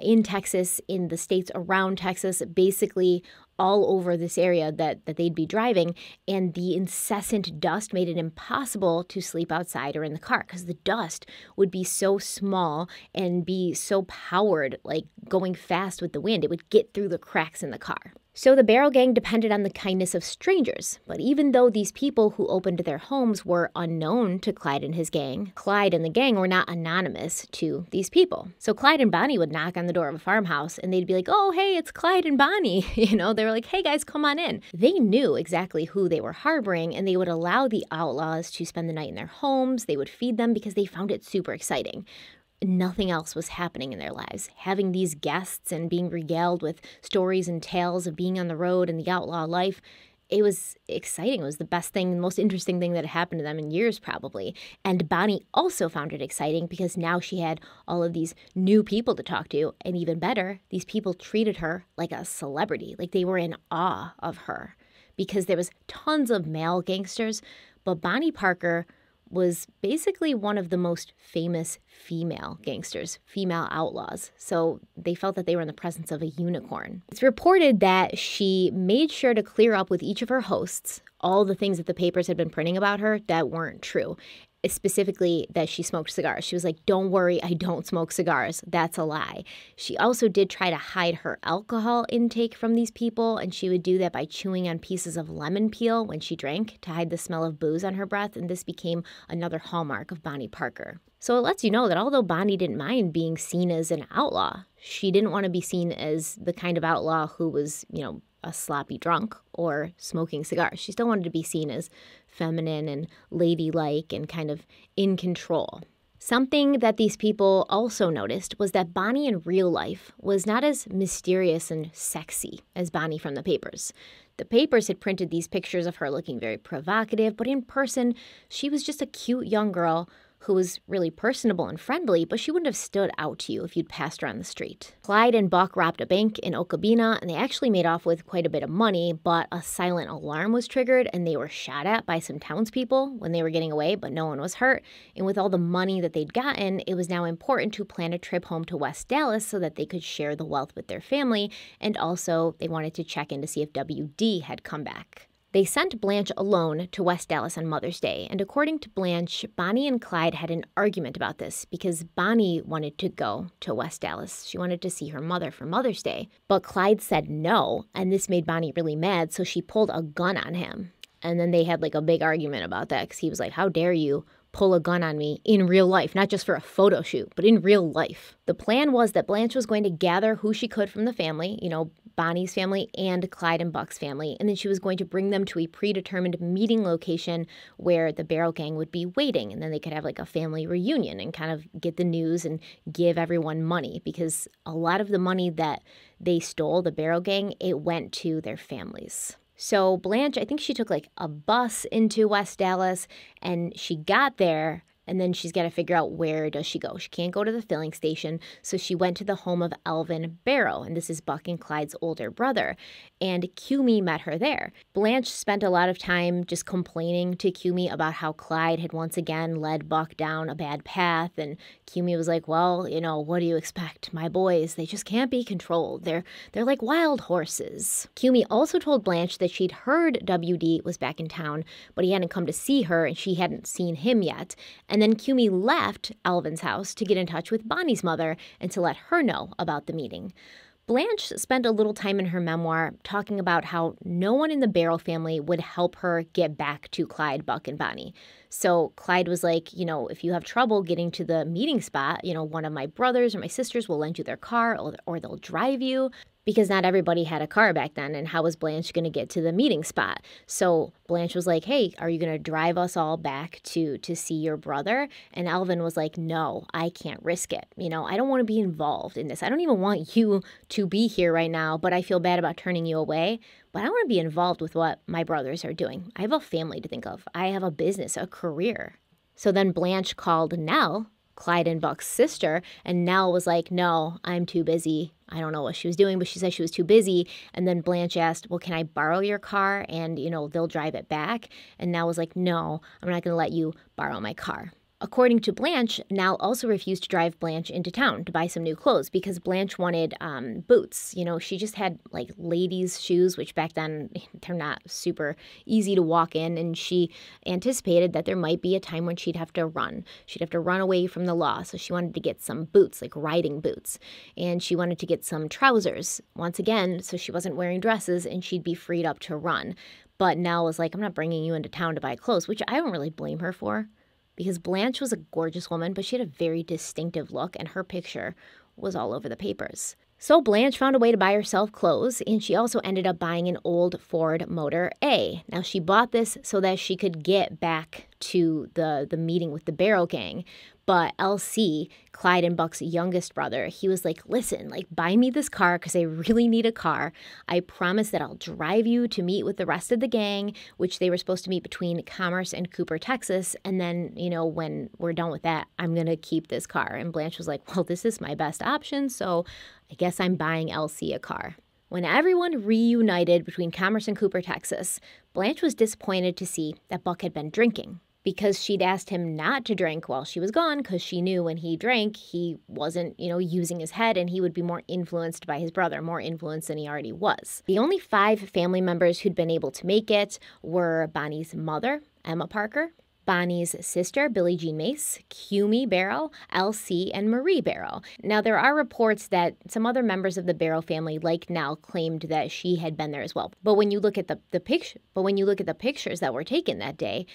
in Texas, in the states around Texas, basically all over this area that they'd be driving, and the incessant dust made it impossible to sleep outside or in the car because the dust would be so small and be so powered, like going fast with the wind. It would get through the cracks in the car. So the Barrow gang depended on the kindness of strangers, but even though these people who opened their homes were unknown to Clyde and his gang, Clyde and the gang were not anonymous to these people. So Clyde and Bonnie would knock on the door of a farmhouse and they'd be like, oh, hey, it's Clyde and Bonnie. They were like, hey guys, come on in. They knew exactly who they were harboring, and they would allow the outlaws to spend the night in their homes. They would feed them because they found it super exciting. Nothing else was happening in their lives. Having these guests and being regaled with stories and tales of being on the road and the outlaw life, it was exciting. It was the best thing, the most interesting thing that had happened to them in years probably. And Bonnie also found it exciting because now she had all of these new people to talk to. And even better, these people treated her like a celebrity, like they were in awe of her, because there was tons of male gangsters, but Bonnie Parker was basically one of the most famous female gangsters, female outlaws. So they felt that they were in the presence of a unicorn. It's reported that she made sure to clear up with each of her hosts all the things that the papers had been printing about her that weren't true. Specifically that she smoked cigars. She was like, don't worry, I don't smoke cigars. That's a lie. She also did try to hide her alcohol intake from these people, and she would do that by chewing on pieces of lemon peel when she drank to hide the smell of booze on her breath, and this became another hallmark of Bonnie Parker. So it lets you know that although Bonnie didn't mind being seen as an outlaw, she didn't want to be seen as the kind of outlaw who was, a sloppy drunk or smoking cigars. She still wanted to be seen as feminine and ladylike and kind of in control. Something that these people also noticed was that Bonnie in real life was not as mysterious and sexy as Bonnie from the papers. The papers had printed these pictures of her looking very provocative, but in person, she was just a cute young girl who was really personable and friendly, but she wouldn't have stood out to you if you'd passed her on the street. Clyde and Buck robbed a bank in Okabena, and they actually made off with quite a bit of money, but a silent alarm was triggered, and they were shot at by some townspeople when they were getting away, but no one was hurt. And with all the money that they'd gotten, it was now important to plan a trip home to West Dallas so that they could share the wealth with their family, and also they wanted to check in to see if WD had come back. They sent Blanche alone to West Dallas on Mother's Day, and according to Blanche, Bonnie and Clyde had an argument about this because Bonnie wanted to go to West Dallas. She wanted to see her mother for Mother's Day, but Clyde said no, and this made Bonnie really mad, so she pulled a gun on him. And then they had like a big argument about that because he was like, how dare you pull a gun on me in real life, not just for a photo shoot, but in real life. The plan was that Blanche was going to gather who she could from the family, Bonnie's family and Clyde and Buck's family, and then she was going to bring them to a predetermined meeting location where the Barrow gang would be waiting, and then they could have like a family reunion and kind of get the news and give everyone money, because a lot of the money that they stole, the Barrow gang, it went to their families. So Blanche, I think she took like a bus into West Dallas, and she got there, and then she's got to figure out where does she go. She can't go to the filling station, so she went to the home of Alvin Barrow, and this is Buck and Clyde's older brother, and Cumie met her there. Blanche spent a lot of time just complaining to Cumie about how Clyde had once again led Buck down a bad path, and Cumie was like, well, what do you expect? My boys, they just can't be controlled. They're like wild horses. Cumie also told Blanche that she'd heard WD was back in town, but he hadn't come to see her, and she hadn't seen him yet. And then Cumie left Alvin's house to get in touch with Bonnie's mother and to let her know about the meeting. Blanche spent a little time in her memoir talking about how no one in the Barrow family would help her get back to Clyde, Buck, and Bonnie. So Clyde was like, if you have trouble getting to the meeting spot, one of my brothers or my sisters will lend you their car or they'll drive you. Because not everybody had a car back then, and how was Blanche going to get to the meeting spot? So Blanche was like, hey, are you going to drive us all back to see your brother? And Alvin was like, no, I can't risk it. I don't want to be involved in this. I don't even want you to be here right now, but I feel bad about turning you away. But I don't want to be involved with what my brothers are doing. I have a family to think of. I have a business, a career. So then Blanche called Nell, Clyde and Buck's sister, and Nell was like, no, I'm too busy. I don't know what she was doing, but she said she was too busy. And then Blanche asked, well, can I borrow your car? And, they'll drive it back. And Nell was like, no, I'm not going to let you borrow my car. According to Blanche, Nell also refused to drive Blanche into town to buy some new clothes because Blanche wanted boots. You know, she just had like ladies' shoes, which back then they're not super easy to walk in. And she anticipated that there might be a time when she'd have to run. She'd have to run away from the law. So she wanted to get some boots, like riding boots. And she wanted to get some trousers, once again, so she wasn't wearing dresses and she'd be freed up to run. But Nell was like, I'm not bringing you into town to buy clothes, which I don't really blame her for. Because Blanche was a gorgeous woman, but she had a very distinctive look, and her picture was all over the papers. So Blanche found a way to buy herself clothes, and she also ended up buying an old Ford Motor A. Now, she bought this so that she could get back to the meeting with the Barrow Gang. But LC, Clyde and Buck's youngest brother, he was like, listen, like, buy me this car because I really need a car. I promise that I'll drive you to meet with the rest of the gang, which they were supposed to meet between Commerce and Cooper, Texas. And then, you know, when we're done with that, I'm going to keep this car. And Blanche was like, well, this is my best option, so I guess I'm buying LC a car. When everyone reunited between Commerce and Cooper, Texas, Blanche was disappointed to see that Buck had been drinking, because she'd asked him not to drink while she was gone because she knew when he drank, he wasn't, you know, using his head and he would be more influenced by his brother, more influenced than he already was. The only 5 family members who'd been able to make it were Bonnie's mother, Emma Parker, Bonnie's sister, Billie Jean Mace, Cumie Barrow, Elsie, and Marie Barrow. Now, there are reports that some other members of the Barrow family, like Nell, claimed that she had been there as well. But when you look at the pictures that were taken that day,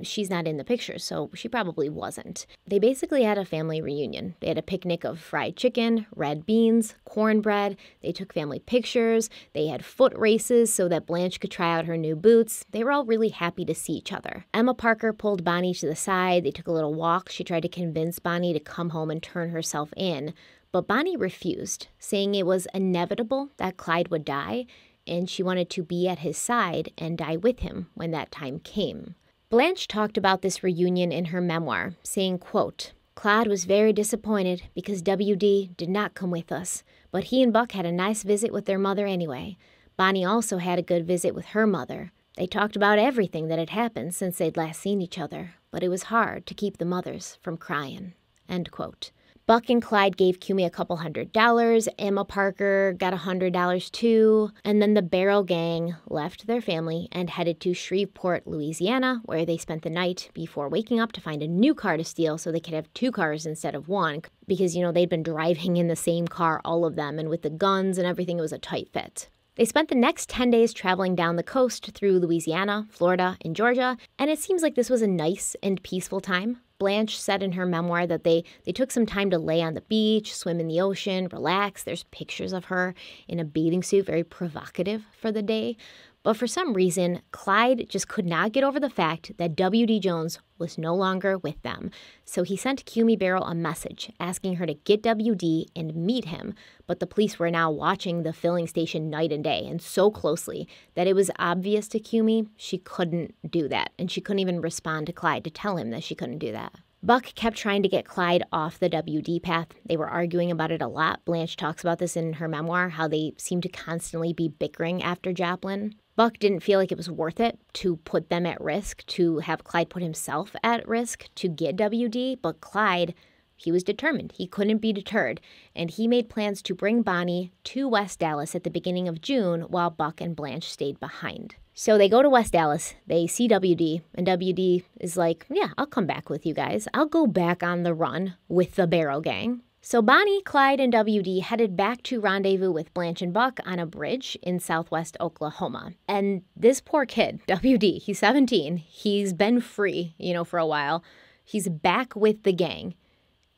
she's not in the pictures, so she probably wasn't. They basically had a family reunion. They had a picnic of fried chicken, red beans, cornbread. They took family pictures. They had foot races so that Blanche could try out her new boots. They were all really happy to see each other. Emma Parker pulled Bonnie to the side. They took a little walk. She tried to convince Bonnie to come home and turn herself in, but Bonnie refused, saying it was inevitable that Clyde would die, and she wanted to be at his side and die with him when that time came. Blanche talked about this reunion in her memoir, saying, quote, Clyde was very disappointed because WD did not come with us, but he and Buck had a nice visit with their mother anyway. Bonnie also had a good visit with her mother. They talked about everything that had happened since they'd last seen each other, but it was hard to keep the mothers from crying. End quote. Buck and Clyde gave Cumie a couple $100. Emma Parker got $100 too. And then the Barrow Gang left their family and headed to Shreveport, Louisiana, where they spent the night before waking up to find a new car to steal so they could have 2 cars instead of 1. Because, you know, they'd been driving in the same car, all of them, and with the guns and everything, it was a tight fit. They spent the next 10 days traveling down the coast through Louisiana, Florida, and Georgia, and it seems like this was a nice and peaceful time. Blanche said in her memoir that they took some time to lay on the beach, swim in the ocean, relax. There's pictures of her in a bathing suit, very provocative for the day. But for some reason, Clyde just could not get over the fact that W.D. Jones was no longer with them. So he sent Cumie Barrow a message asking her to get W.D. and meet him. But the police were now watching the filling station night and day, and so closely that it was obvious to Cumie she couldn't do that. And she couldn't even respond to Clyde to tell him that she couldn't do that. Buck kept trying to get Clyde off the WD path. They were arguing about it a lot. Blanche talks about this in her memoir, how they seemed to constantly be bickering after Joplin. Buck didn't feel like it was worth it to put them at risk, to have Clyde put himself at risk to get WD, but Clyde, he was determined. He couldn't be deterred, and he made plans to bring Bonnie to West Dallas at the beginning of June while Buck and Blanche stayed behind. So they go to West Dallas, they see WD, and WD is like, yeah, I'll come back with you guys. I'll go back on the run with the Barrow Gang. So Bonnie, Clyde, and WD headed back to rendezvous with Blanche and Buck on a bridge in southwest Oklahoma. And this poor kid, WD, he's 17. He's been free, for a while. He's back with the gang.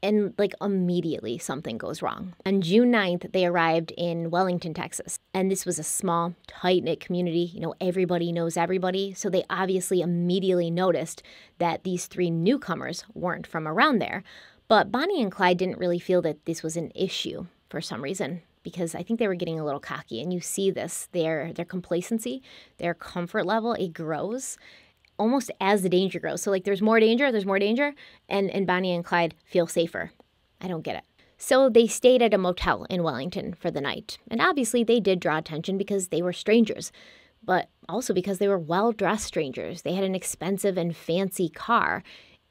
And, immediately something goes wrong. On June 9th, they arrived in Wellington, Texas. And this was a small, tight-knit community. Everybody knows everybody. So they obviously immediately noticed that these 3 newcomers weren't from around there. But Bonnie and Clyde didn't really feel that this was an issue for some reason, because I think they were getting a little cocky. And you see this, their complacency, their comfort level, it grows almost as the danger grows. So there's more danger, and Bonnie and Clyde feel safer. I don't get it. So they stayed at a motel in Wellington for the night. And obviously they did draw attention because they were strangers, but also because they were well-dressed strangers. They had an expensive and fancy car.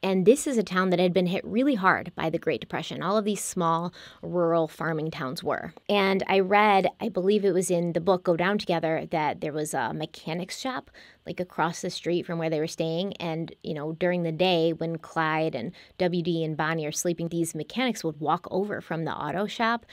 And this is a town that had been hit really hard by the Great Depression. All of these small rural farming towns were. And I read, I believe it was in the book Go Down Together, that there was a mechanics shop like across the street from where they were staying. And, during the day when Clyde and WD and Bonnie are sleeping, these mechanics would walk over from the auto shop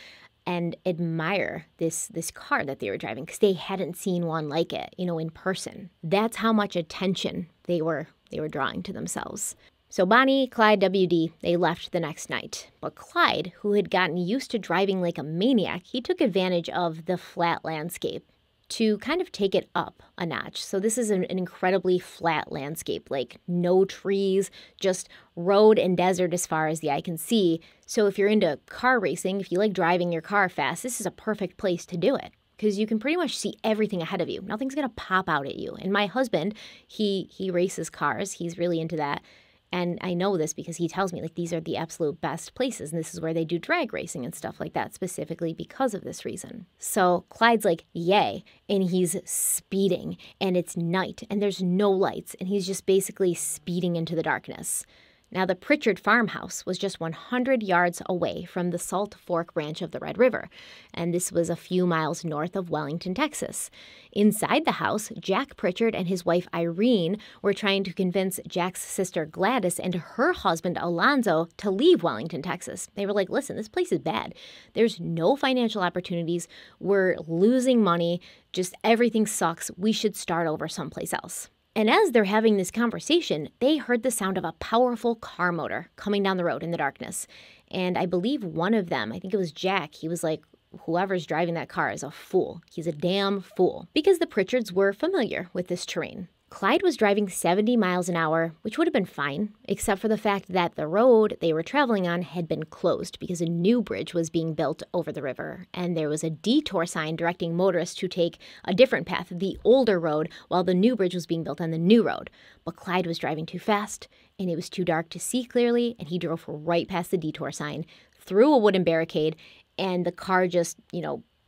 and admire this car that they were driving because they hadn't seen one like it, in person. That's how much attention they were drawing to themselves. So Bonnie, Clyde, WD, they left the next night. But Clyde, who had gotten used to driving like a maniac, he took advantage of the flat landscape to kind of take it up a notch. So this is an incredibly flat landscape, like no trees, just road and desert as far as the eye can see. So if you're into car racing, if you like driving your car fast, this is a perfect place to do it because you can pretty much see everything ahead of you. Nothing's going to pop out at you. And my husband, he races cars. He's really into that. And I know this because he tells me, like, these are the absolute best places. And this is where they do drag racing and stuff like that, specifically because of this reason. So Clyde's like, yay. And he's speeding. And it's night. And there's no lights. And he's just basically speeding into the darkness. Now, the Pritchard farmhouse was just 100 yards away from the Salt Fork branch of the Red River, and this was a few miles north of Wellington, Texas. Inside the house, Jack Pritchard and his wife Irene were trying to convince Jack's sister Gladys and her husband Alonzo to leave Wellington, Texas. They were like, listen, this place is bad. There's no financial opportunities. We're losing money. Just everything sucks. We should start over someplace else. And as they're having this conversation, they heard the sound of a powerful car motor coming down the road in the darkness. And I believe one of them, I think it was Jack, he was like, whoever's driving that car is a fool. He's a damn fool. Because the Pritchards were familiar with this terrain. Clyde was driving 70 miles an hour, which would have been fine, except for the fact that the road they were traveling on had been closed because a new bridge was being built over the river, and there was a detour sign directing motorists to take a different path, the older road, while the new bridge was being built on the new road. But Clyde was driving too fast, and it was too dark to see clearly, and he drove right past the detour sign, through a wooden barricade, and the car just,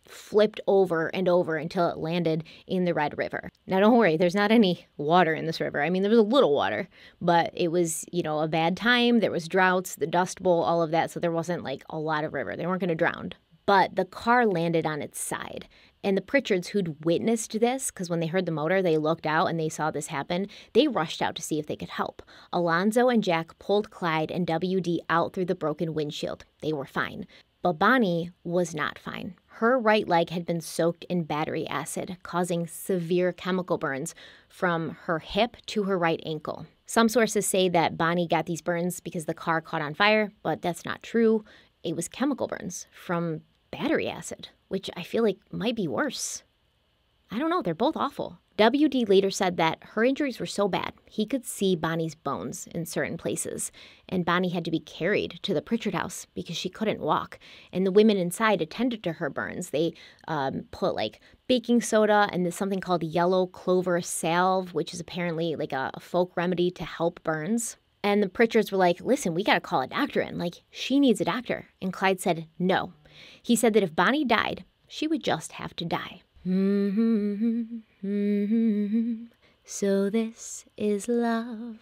flipped over and over until it landed in the Red River. Now, don't worry, there's not any water in this river. I mean, there was a little water, but it was, a bad time. There was droughts, the Dust Bowl, all of that, so there wasn't like a lot of river. They weren't going to drown. But the car landed on its side. And the Pritchards who'd witnessed this, because when they heard the motor, they looked out and they saw this happen, they rushed out to see if they could help. Alonzo and Jack pulled Clyde and WD out through the broken windshield. They were fine. But Bonnie was not fine. Her right leg had been soaked in battery acid, causing severe chemical burns from her hip to her right ankle. Some sources say that Bonnie got these burns because the car caught on fire, but that's not true. It was chemical burns from battery acid, which I feel like might be worse. I don't know, they're both awful. WD later said that her injuries were so bad, he could see Bonnie's bones in certain places, and Bonnie had to be carried to the Pritchard house because she couldn't walk. And the women inside attended to her burns. They put like baking soda and there's something called yellow clover salve, which is apparently like a folk remedy to help burns. And the Pritchards were like, listen, we got to call a doctor in. Like, she needs a doctor. And Clyde said no. He said that if Bonnie died, she would just have to die. So this is love.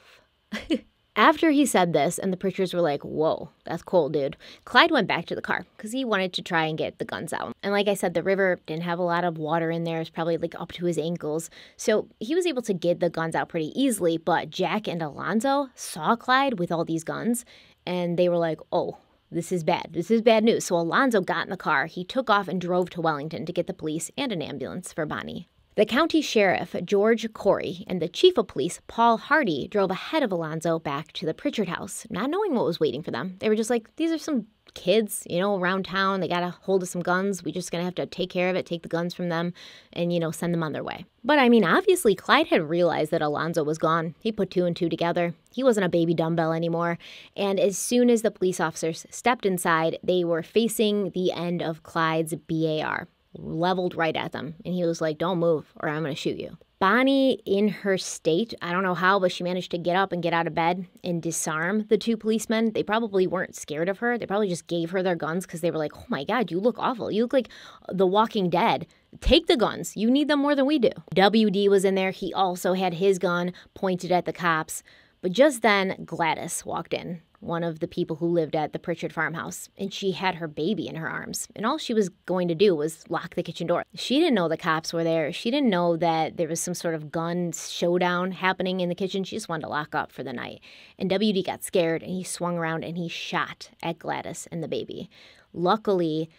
After he said this, and the Pritchards were like, whoa, that's cold, dude, Clyde went back to the car because he wanted to try and get the guns out. And like I said, the river didn't have a lot of water in there. It was probably like up to his ankles. So he was able to get the guns out pretty easily. But Jack and Alonzo saw Clyde with all these guns, and they were like, oh, this is bad. This is bad news. So Alonzo got in the car. He took off and drove to Wellington to get the police and an ambulance for Bonnie. The county sheriff, George Corey, and the chief of police, Paul Hardy, drove ahead of Alonzo back to the Pritchard house, not knowing what was waiting for them. They were just like, these are some kids, around town. They got a hold of some guns. We're just going to have to take care of it, take the guns from them, and, send them on their way. But, obviously, Clyde had realized that Alonzo was gone. He put two and two together. He wasn't a baby dumbbell anymore. And as soon as the police officers stepped inside, they were facing the end of Clyde's BAR. Leveled right at them. And he was like, don't move or I'm going to shoot you. Bonnie, in her state, I don't know how, but she managed to get up and get out of bed and disarm the two policemen. They probably weren't scared of her. They probably just gave her their guns because they were like, oh my God, you look awful. You look like the Walking Dead. Take the guns. You need them more than we do. WD was in there. He also had his gun pointed at the cops. But just then, Gladys walked in, one of the people who lived at the Pritchard farmhouse, and she had her baby in her arms. And all she was going to do was lock the kitchen door. She didn't know the cops were there. She didn't know that there was some sort of gun showdown happening in the kitchen. She just wanted to lock up for the night. And WD got scared, and he swung around and he shot at Gladys and the baby. Luckily,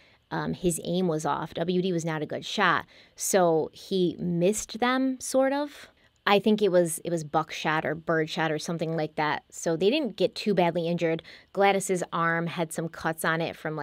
his aim was off. WD was not a good shot, so he missed them, sort of. I think it was buckshot or birdshot or something like that. So they didn't get too badly injured. Gladys's arm had some cuts on it from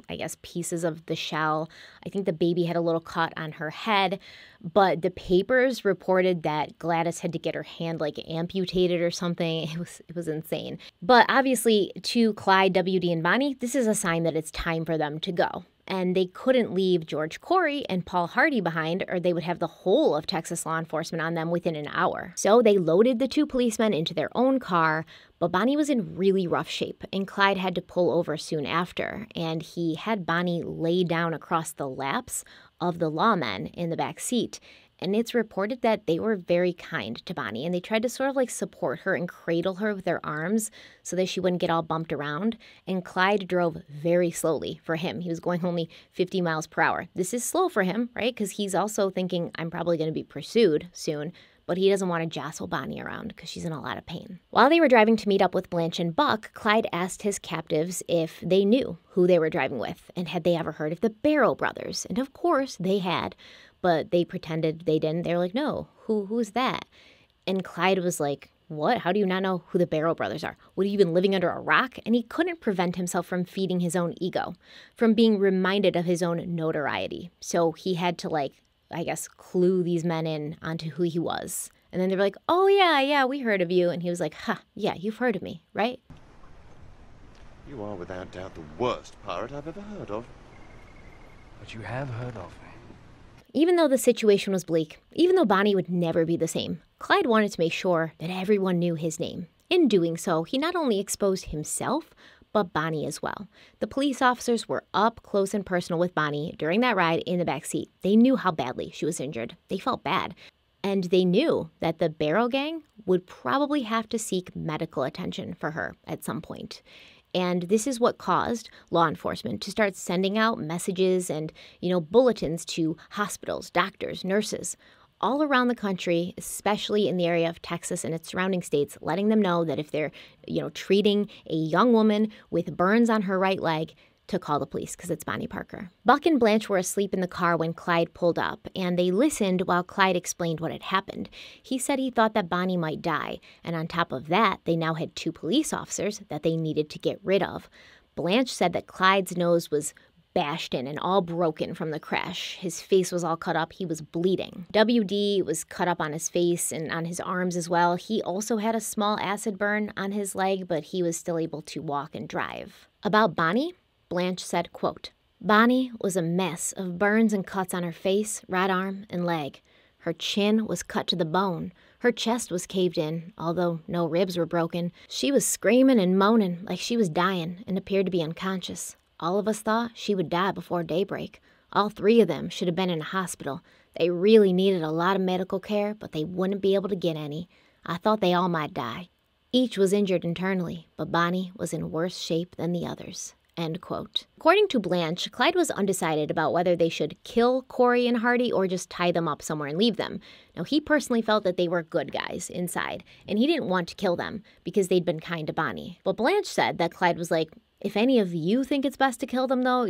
I guess pieces of the shell. I think the baby had a little cut on her head, but the papers reported that Gladys had to get her hand amputated or something. It was insane. But obviously to Clyde, WD, and Bonnie, this is a sign that it's time for them to go. And they couldn't leave George Corey and Paul Hardy behind, or they would have the whole of Texas law enforcement on them within an hour. So they loaded the two policemen into their own car, but Bonnie was in really rough shape, and Clyde had to pull over soon after, and he had Bonnie lay down across the laps of the lawmen in the back seat. And it's reported that they were very kind to Bonnie, and they tried to sort of support her and cradle her with their arms so that she wouldn't get all bumped around. And Clyde drove very slowly for him. He was going only 50 miles per hour. This is slow for him, right? Because he's also thinking, I'm probably going to be pursued soon. But he doesn't want to jostle Bonnie around because she's in a lot of pain. While they were driving to meet up with Blanche and Buck, Clyde asked his captives if they knew who they were driving with and had they ever heard of the Barrow brothers. And of course they had. But they pretended they didn't. They were like, no, who's that? And Clyde was like, what? How do you not know who the Barrow brothers are? What, have you been living under a rock? And he couldn't prevent himself from feeding his own ego, from being reminded of his own notoriety. So he had to, I guess, clue these men in onto who he was. And then they were like, oh, yeah, we heard of you. And he was like, yeah, you've heard of me, right? You are without doubt the worst pirate I've ever heard of. But you have heard of me. Even though the situation was bleak, even though Bonnie would never be the same, Clyde wanted to make sure that everyone knew his name. In doing so, he not only exposed himself, but Bonnie as well. The police officers were up close and personal with Bonnie during that ride in the back seat. They knew how badly she was injured. They felt bad. And they knew that the Barrow gang would probably have to seek medical attention for her at some point. And this is what caused law enforcement to start sending out messages and, bulletins to hospitals, doctors, nurses, all around the country, especially in the area of Texas and its surrounding states, letting them know that if they're, treating a young woman with burns on her right leg, to call the police because it's Bonnie Parker. Buck and Blanche were asleep in the car when Clyde pulled up, and they listened while Clyde explained what had happened. He said he thought that Bonnie might die, and on top of that, they now had two police officers that they needed to get rid of. Blanche said that Clyde's nose was bashed in and all broken from the crash. His face was all cut up. He was bleeding. WD was cut up on his face and on his arms as well. He also had a small acid burn on his leg, but he was still able to walk and drive. About Bonnie, Blanche said, quote, Bonnie was a mess of burns and cuts on her face, right arm, and leg. Her chin was cut to the bone. Her chest was caved in, although no ribs were broken. She was screaming and moaning like she was dying and appeared to be unconscious. All of us thought she would die before daybreak. All three of them should have been in a hospital. They really needed a lot of medical care, but they wouldn't be able to get any. I thought they all might die. Each was injured internally, but Bonnie was in worse shape than the others. End quote. According to Blanche, Clyde was undecided about whether they should kill Corey and Hardy or just tie them up somewhere and leave them. Now, he personally felt that they were good guys inside, and he didn't want to kill them because they'd been kind to Bonnie. But Blanche said that Clyde was like, if any of you think it's best to kill them, though,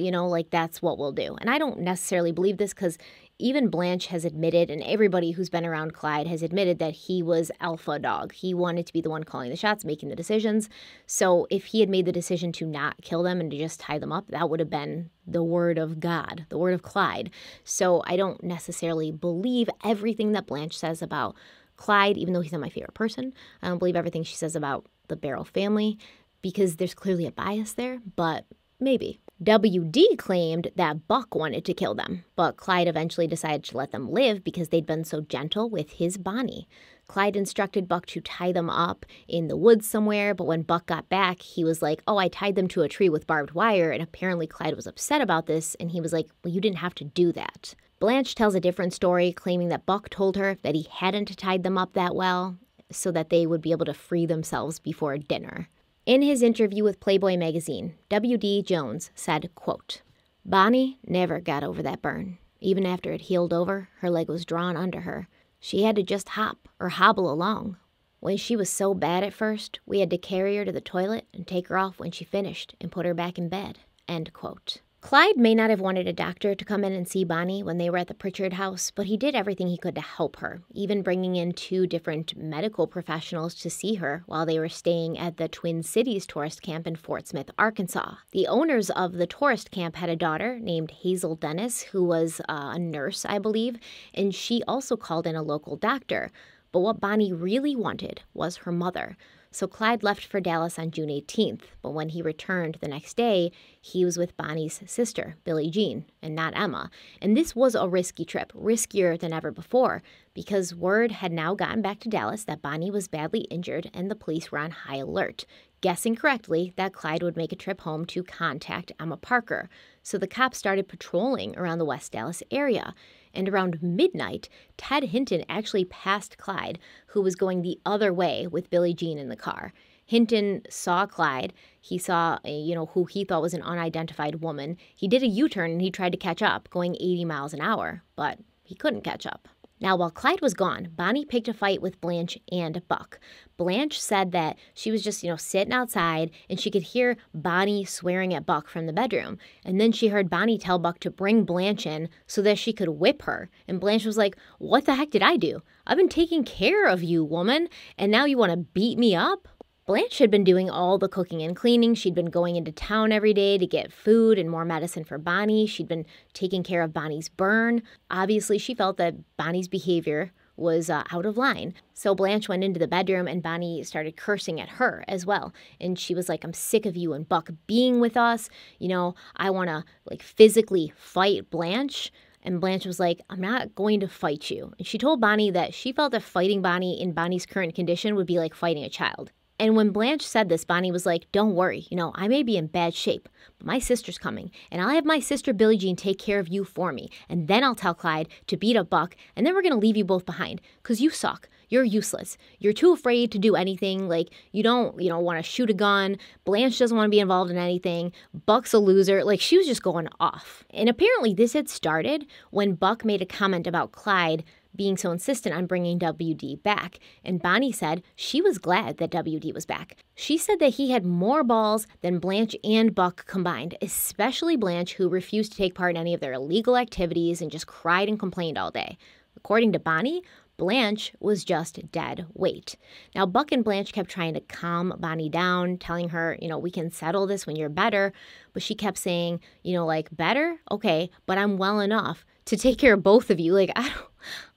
that's what we'll do. And I don't necessarily believe this because even Blanche has admitted, and everybody who's been around Clyde has admitted that he was alpha dog. He wanted to be the one calling the shots, making the decisions. So if he had made the decision to not kill them and to just tie them up, that would have been the word of God, the word of Clyde. So I don't necessarily believe everything that Blanche says about Clyde, even though he's not my favorite person. I don't believe everything she says about the Barrow family because there's clearly a bias there, but maybe. WD claimed that Buck wanted to kill them, but Clyde eventually decided to let them live because they'd been so gentle with his Bonnie. Clyde instructed Buck to tie them up in the woods somewhere, but when Buck got back, he was like, oh, I tied them to a tree with barbed wire, and apparently Clyde was upset about this, and he was like, well, you didn't have to do that. Blanche tells a different story, claiming that Buck told her that he hadn't tied them up that well, so that they would be able to free themselves before dinner. In his interview with Playboy magazine, W.D. Jones said, quote, "Bonnie never got over that burn. Even after it healed over, her leg was drawn under her. She had to just hop or hobble along. When she was so bad at first, we had to carry her to the toilet and take her off when she finished and put her back in bed." End quote. Clyde may not have wanted a doctor to come in and see Bonnie when they were at the Pritchard house, but he did everything he could to help her, even bringing in 2 different medical professionals to see her while they were staying at the Twin Cities tourist camp in Fort Smith, Arkansas. The owners of the tourist camp had a daughter named Hazel Dennis, who was a nurse, I believe, and she also called in a local doctor. But what Bonnie really wanted was her mother. So Clyde left for Dallas on June 18th, but when he returned the next day, he was with Bonnie's sister, Billie Jean, and not Emma. And this was a risky trip, riskier than ever before, because word had now gotten back to Dallas that Bonnie was badly injured and the police were on high alert, guessing correctly that Clyde would make a trip home to contact Emma Parker. So the cops started patrolling around the West Dallas area. And around midnight, Ted Hinton actually passed Clyde, who was going the other way with Billie Jean in the car. Hinton saw Clyde. He saw, who he thought was an unidentified woman. He did a U-turn and he tried to catch up, going 80 miles an hour, but he couldn't catch up. Now, while Clyde was gone, Bonnie picked a fight with Blanche and Buck. Blanche said that she was just, sitting outside and she could hear Bonnie swearing at Buck from the bedroom. And then she heard Bonnie tell Buck to bring Blanche in so that she could whip her. And Blanche was like, "What the heck did I do? I've been taking care of you, woman, and now you want to beat me up?" Blanche had been doing all the cooking and cleaning. She'd been going into town every day to get food and more medicine for Bonnie. She'd been taking care of Bonnie's burn. Obviously, she felt that Bonnie's behavior was out of line. So Blanche went into the bedroom and Bonnie started cursing at her as well. And she was like, "I'm sick of you and Buck being with us. I want to physically fight Blanche." And Blanche was like, "I'm not going to fight you." And she told Bonnie that she felt that fighting Bonnie in Bonnie's current condition would be like fighting a child. And when Blanche said this, Bonnie was like, "Don't worry, I may be in bad shape, but my sister's coming, and I'll have my sister Billie Jean take care of you for me, and then I'll tell Clyde to beat up Buck, and then we're going to leave you both behind, because you suck. You're useless. You're too afraid to do anything. You don't, want to shoot a gun. Blanche doesn't want to be involved in anything. Buck's a loser." She was just going off. And apparently this had started when Buck made a comment about Clyde being so insistent on bringing W.D. back, and Bonnie said she was glad that W.D. was back. She said that he had more balls than Blanche and Buck combined, especially Blanche, who refused to take part in any of their illegal activities and just cried and complained all day. According to Bonnie, Blanche was just dead weight. Now, Buck and Blanche kept trying to calm Bonnie down, telling her, "We can settle this when you're better." But she kept saying, "Better? Okay, but I'm well enough to take care of both of you."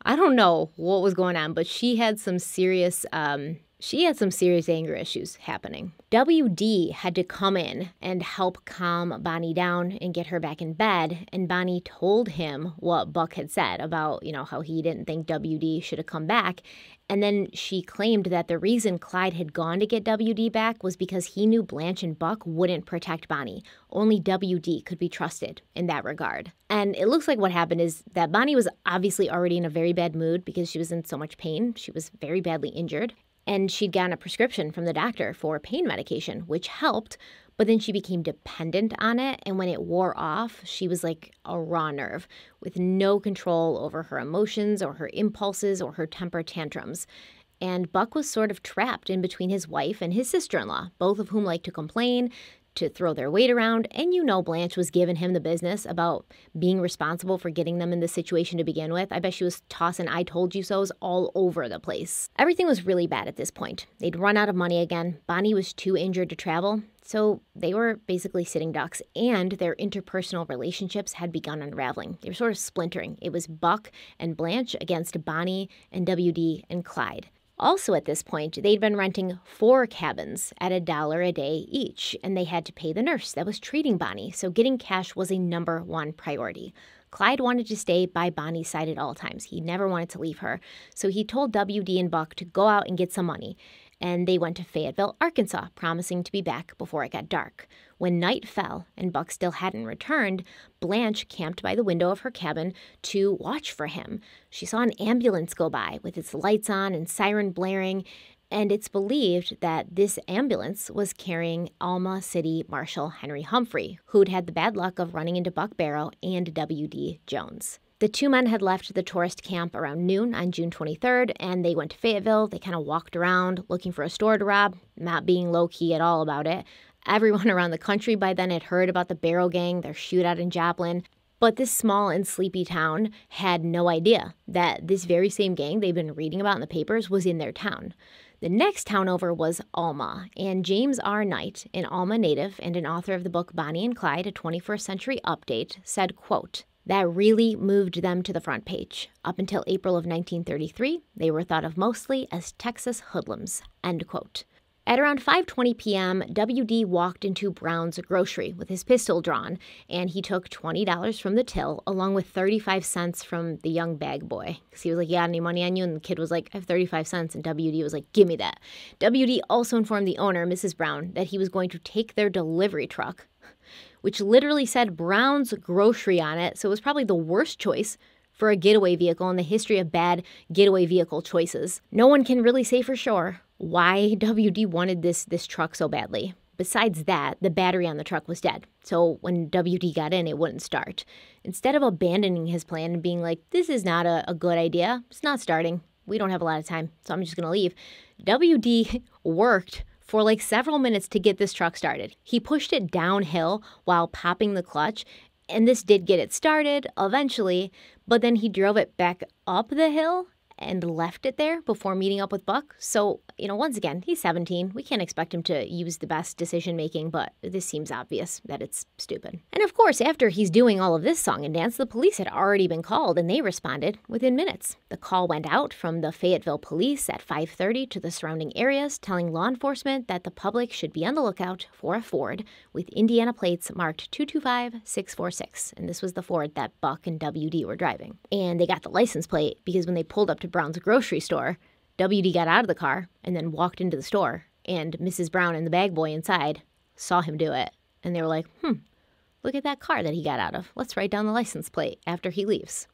I don't know what was going on, but she had some serious anger issues happening. W.D. had to come in and help calm Bonnie down and get her back in bed, and Bonnie told him what Buck had said about, how he didn't think W.D. should have come back. And then she claimed that the reason Clyde had gone to get W.D. back was because he knew Blanche and Buck wouldn't protect Bonnie. Only W.D. could be trusted in that regard. And it looks like what happened is that Bonnie was obviously already in a very bad mood because she was in so much pain. She was very badly injured. And she'd gotten a prescription from the doctor for pain medication, which helped, but then she became dependent on it, and when it wore off, she was like a raw nerve, with no control over her emotions or her impulses or her temper tantrums. And Buck was sort of trapped in between his wife and his sister-in-law, both of whom liked to complain, to throw their weight around, and Blanche was giving him the business about being responsible for getting them in this situation to begin with. I bet she was tossing "I told you so's" all over the place. Everything was really bad at this point. They'd run out of money again. Bonnie was too injured to travel, so they were basically sitting ducks, and their interpersonal relationships had begun unraveling. They were sort of splintering. It was Buck and Blanche against Bonnie and W.D. and Clyde. Also at this point, they'd been renting 4 cabins at $1 a day each, and they had to pay the nurse that was treating Bonnie, so getting cash was a #1 priority. Clyde wanted to stay by Bonnie's side at all times. He never wanted to leave her, so he told W.D. and Buck to go out and get some money. and they went to Fayetteville, Arkansas, promising to be back before it got dark. When night fell and Buck still hadn't returned, Blanche camped by the window of her cabin to watch for him. She saw an ambulance go by with its lights on and siren blaring, and it's believed that this ambulance was carrying Alma City Marshal Henry Humphrey, who'd had the bad luck of running into Buck Barrow and W.D. Jones. The two men had left the tourist camp around noon on June 23rd, and they went to Fayetteville. They kind of walked around looking for a store to rob, not being low-key at all about it. Everyone around the country by then had heard about the Barrow Gang, their shootout in Joplin. But this small and sleepy town had no idea that this very same gang they'd been reading about in the papers was in their town. The next town over was Alma, and James R. Knight, an Alma native and an author of the book Bonnie and Clyde, a 21st Century Update, said, quote, "That really moved them to the front page. Up until April of 1933, they were thought of mostly as Texas hoodlums," end quote. At around 5:20 p.m., W.D. walked into Brown's grocery with his pistol drawn, and he took $20 from the till, along with 35 cents from the young bag boy. Because he was like, "Yeah, any money on you?" And the kid was like, "I have 35 cents." And W.D. was like, "Give me that." W.D. also informed the owner, Mrs. Brown, that he was going to take their delivery truck, which literally said Brown's Grocery on it, so it was probably the worst choice for a getaway vehicle in the history of bad getaway vehicle choices. No one can really say for sure why W.D. wanted this truck so badly. Besides that, the battery on the truck was dead, so when W.D. got in, it wouldn't start. Instead of abandoning his plan and being like, "This is not a good idea, it's not starting, we don't have a lot of time, so I'm just going to leave," W.D. worked for like several minutes to get this truck started. He pushed it downhill while popping the clutch, and this did get it started eventually, but then he drove it back up the hill and left it there before meeting up with Buck. So, once again, he's 17. We can't expect him to use the best decision-making, but this seems obvious that it's stupid. And of course, after he's doing all of this song and dance, the police had already been called, and they responded within minutes. The call went out from the Fayetteville police at 5:30 to the surrounding areas, telling law enforcement that the public should be on the lookout for a Ford with Indiana plates marked 225646. And this was the Ford that Buck and W.D. were driving. And they got the license plate because when they pulled up to Brown's grocery store, W.D. got out of the car and then walked into the store, and Mrs. Brown and the bag boy inside saw him do it. And they were like, look at that car that he got out of. Let's write down the license plate after he leaves.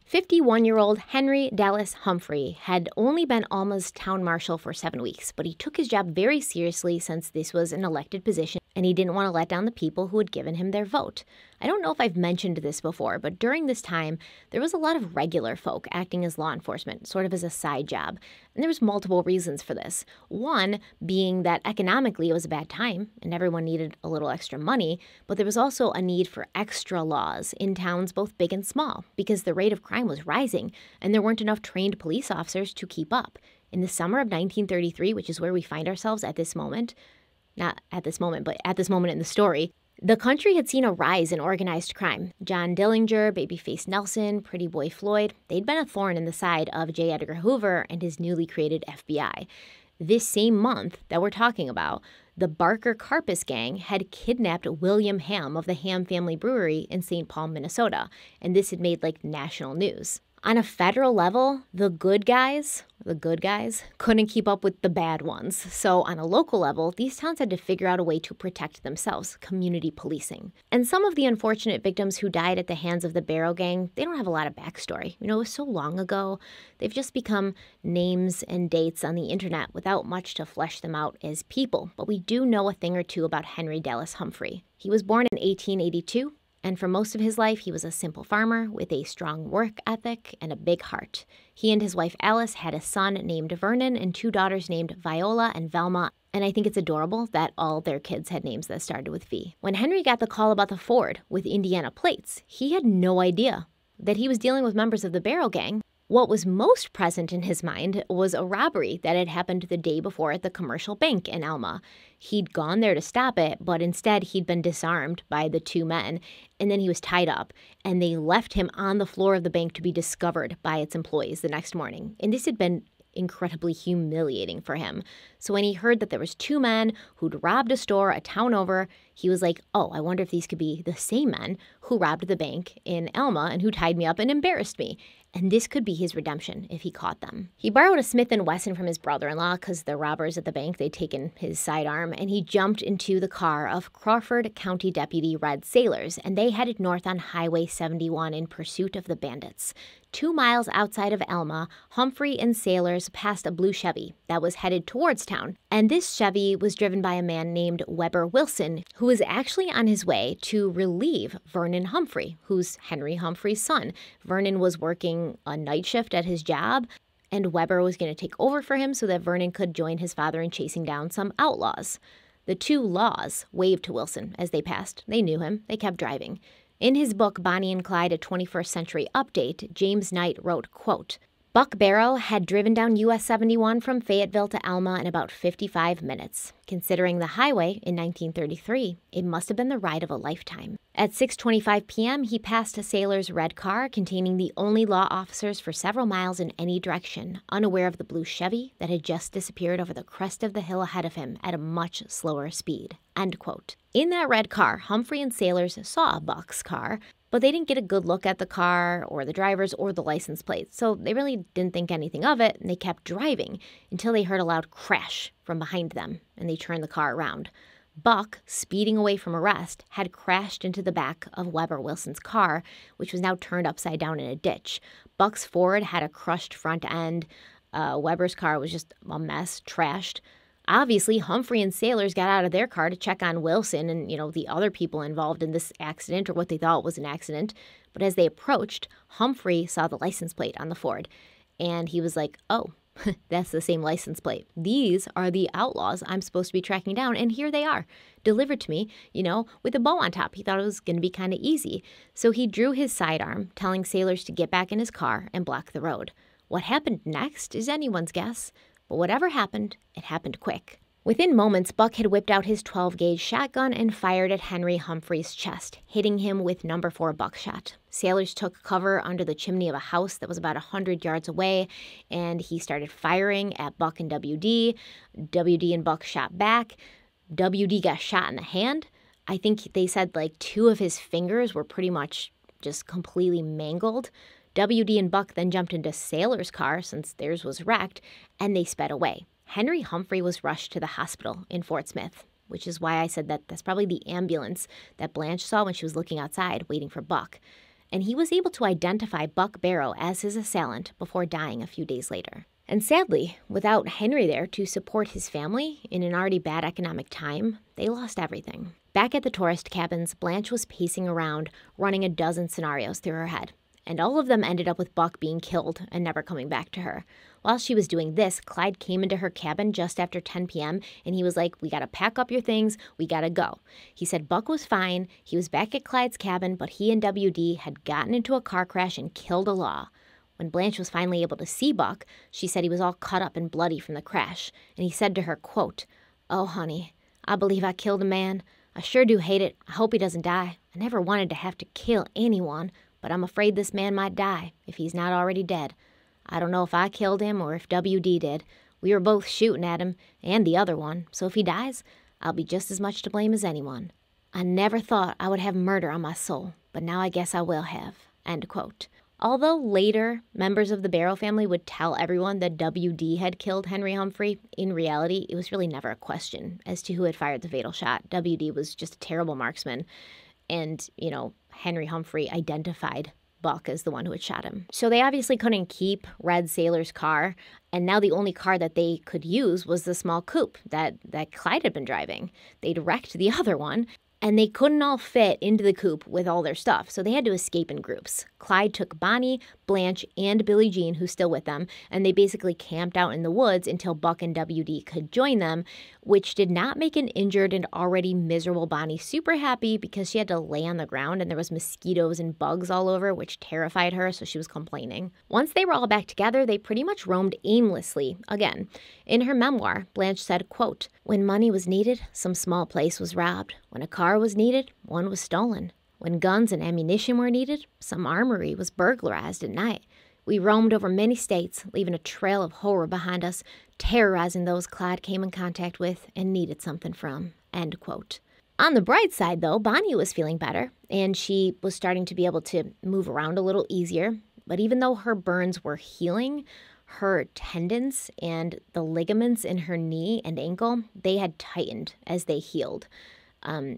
51-year-old Henry Dallas Humphrey had only been Alma's town marshal for 7 weeks, but he took his job very seriously since this was an elected position, and he didn't want to let down the people who had given him their vote. I don't know if I've mentioned this before, but during this time, there was a lot of regular folk acting as law enforcement, sort of as a side job. And there was multiple reasons for this. One being that economically it was a bad time, and everyone needed a little extra money, but there was also a need for extra laws in towns both big and small, because the rate of crime was rising, and there weren't enough trained police officers to keep up. In the summer of 1933, which is where we find ourselves at this moment, not at this moment, but at this moment in the story, the country had seen a rise in organized crime. John Dillinger, Babyface Nelson, Pretty Boy Floyd, they'd been a thorn in the side of J. Edgar Hoover and his newly created FBI. This same month that we're talking about, the Barker Karpus gang had kidnapped William Ham of the Ham Family Brewery in St. Paul, Minnesota, and this had made national news. On a federal level, the good guys couldn't keep up with the bad ones. So on a local level, these towns had to figure out a way to protect themselves, community policing. And some of the unfortunate victims who died at the hands of the Barrow Gang, they don't have a lot of backstory. It was so long ago. They've just become names and dates on the internet without much to flesh them out as people. But we do know a thing or two about Henry Dallas Humphrey. He was born in 1882. And for most of his life, he was a simple farmer with a strong work ethic and a big heart. He and his wife Alice had a son named Vernon and 2 daughters named Viola and Velma. And I think it's adorable that all their kids had names that started with V. When Henry got the call about the Ford with Indiana plates, he had no idea that he was dealing with members of the Barrow Gang. What was most present in his mind was a robbery that had happened the day before at the commercial bank in Alma. He'd gone there to stop it, but instead he'd been disarmed by the 2 men, and then he was tied up, and they left him on the floor of the bank to be discovered by its employees the next morning. And this had been incredibly humiliating for him. So when he heard that there was 2 men who'd robbed a store a town over, He was like, oh, I wonder if these could be the same men who robbed the bank in Elma and who tied me up and embarrassed me. And this could be his redemption if he caught them. He borrowed a Smith & Wesson from his brother-in-law because the robbers at the bank, they'd taken his sidearm, and he jumped into the car of Crawford County Deputy Red Sailors, and they headed north on Highway 71 in pursuit of the bandits. 2 miles outside of Elma, Humphrey and Sailors passed a blue Chevy that was headed towards town. And this Chevy was driven by a man named Weber Wilson, who was actually on his way to relieve Vernon Humphrey, who's Henry Humphrey's son. Vernon was working a night shift at his job, and Weber was going to take over for him so that Vernon could join his father in chasing down some outlaws. The two laws waved to Wilson as they passed. They knew him. They kept driving. In his book, Bonnie and Clyde, A 21st Century Update, James Knight wrote, quote, Buck Barrow had driven down US 71 from Fayetteville to Elma in about 55 minutes. Considering the highway in 1933, it must have been the ride of a lifetime. At 6:25 p.m., he passed a sailor's red car containing the only law officers for several miles in any direction, unaware of the blue Chevy that had just disappeared over the crest of the hill ahead of him at a much slower speed. End quote. In that red car, Humphrey and Sailors saw Buck's car, but they didn't get a good look at the car or the drivers or the license plates, so they really didn't think anything of it, and they kept driving until they heard a loud crash from behind them, and they turned the car around. Buck, speeding away from arrest, had crashed into the back of Weber Wilson's car, which was now turned upside down in a ditch. Buck's Ford had a crushed front end. Weber's car was just a mess, trashed. Obviously, Humphrey and Sailors got out of their car to check on Wilson and, the other people involved in this accident, or what they thought was an accident. But as they approached, Humphrey saw the license plate on the Ford, and he was like, oh, that's the same license plate. These are the outlaws I'm supposed to be tracking down, and here they are, delivered to me, with a bow on top. He thought it was going to be kind of easy. So he drew his sidearm, telling Sailors to get back in his car and block the road. What happened next is anyone's guess. But whatever happened, it happened quick. Within moments, Buck had whipped out his 12-gauge shotgun and fired at Henry Humphrey's chest, hitting him with number 4 buckshot. Sailors took cover under the chimney of a house that was about 100 yards away, and he started firing at Buck and WD. WD and Buck shot back. WD got shot in the hand. I think they said 2 of his fingers were pretty much just completely mangled. WD and Buck then jumped into Sailor's car, since theirs was wrecked, and they sped away. Henry Humphrey was rushed to the hospital in Fort Smith, which is why I said that that's probably the ambulance that Blanche saw when she was looking outside waiting for Buck. And he was able to identify Buck Barrow as his assailant before dying a few days later. And sadly, without Henry there to support his family in an already bad economic time, they lost everything. Back at the tourist cabins, Blanche was pacing around, running a dozen scenarios through her head. And all of them ended up with Buck being killed and never coming back to her. While she was doing this, Clyde came into her cabin just after 10 p.m., and he was like, we gotta pack up your things, we gotta go. He said Buck was fine, he was back at Clyde's cabin, but he and WD had gotten into a car crash and killed a law. When Blanche was finally able to see Buck, she said he was all cut up and bloody from the crash, and he said to her, quote, oh, honey, I believe I killed a man. I sure do hate it. I hope he doesn't die. I never wanted to have to kill anyone, but I'm afraid this man might die if he's not already dead. I don't know if I killed him or if WD did. We were both shooting at him and the other one, so if he dies, I'll be just as much to blame as anyone. I never thought I would have murder on my soul, but now I guess I will have." End quote. Although later, members of the Barrow family would tell everyone that WD had killed Henry Humphrey, in reality, it was really never a question as to who had fired the fatal shot. WD was just a terrible marksman. And, Henry Humphrey identified Buck as the one who had shot him. So they obviously couldn't keep Red Sailor's car, and now the only car that they could use was the small coupe that Clyde had been driving. They'd wrecked the other one, and they couldn't all fit into the coupe with all their stuff, so they had to escape in groups. Clyde took Bonnie, Blanche, and Billie Jean, who's still with them, and they basically camped out in the woods until Buck and WD could join them, which did not make an injured and already miserable Bonnie super happy because she had to lay on the ground and there was mosquitoes and bugs all over, which terrified her, so she was complaining. Once they were all back together, they pretty much roamed aimlessly again. In her memoir, Blanche said, quote, "When money was needed, some small place was robbed. When a car was needed, one was stolen. When guns and ammunition were needed, some armory was burglarized at night. We roamed over many states, leaving a trail of horror behind us, terrorizing those Clyde came in contact with and needed something from." End quote. On the bright side, though, Bonnie was feeling better, and she was starting to be able to move around a little easier. But even though her burns were healing, her tendons and the ligaments in her knee and ankle, they had tightened as they healed.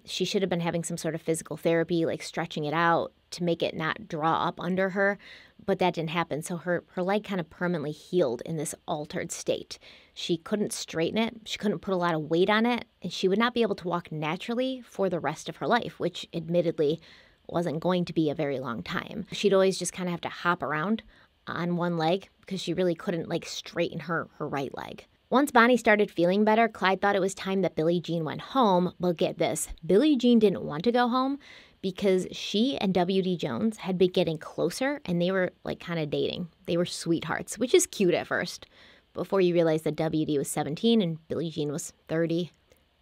She should have been having some sort of physical therapy, like stretching it out to make it not draw up under her, but that didn't happen. So her leg kind of permanently healed in this altered state. She couldn't straighten it. She couldn't put a lot of weight on it, and she would not be able to walk naturally for the rest of her life, which admittedly wasn't going to be a very long time. She'd always just kind of have to hop around on one leg because she really couldn't like straighten her right leg. Once Bonnie started feeling better, Clyde thought it was time that Billie Jean went home. But get this, Billie Jean didn't want to go home because she and W.D. Jones had been getting closer and they were like kind of dating. They were sweethearts, which is cute at first, before you realize that W.D. was 17 and Billie Jean was 30.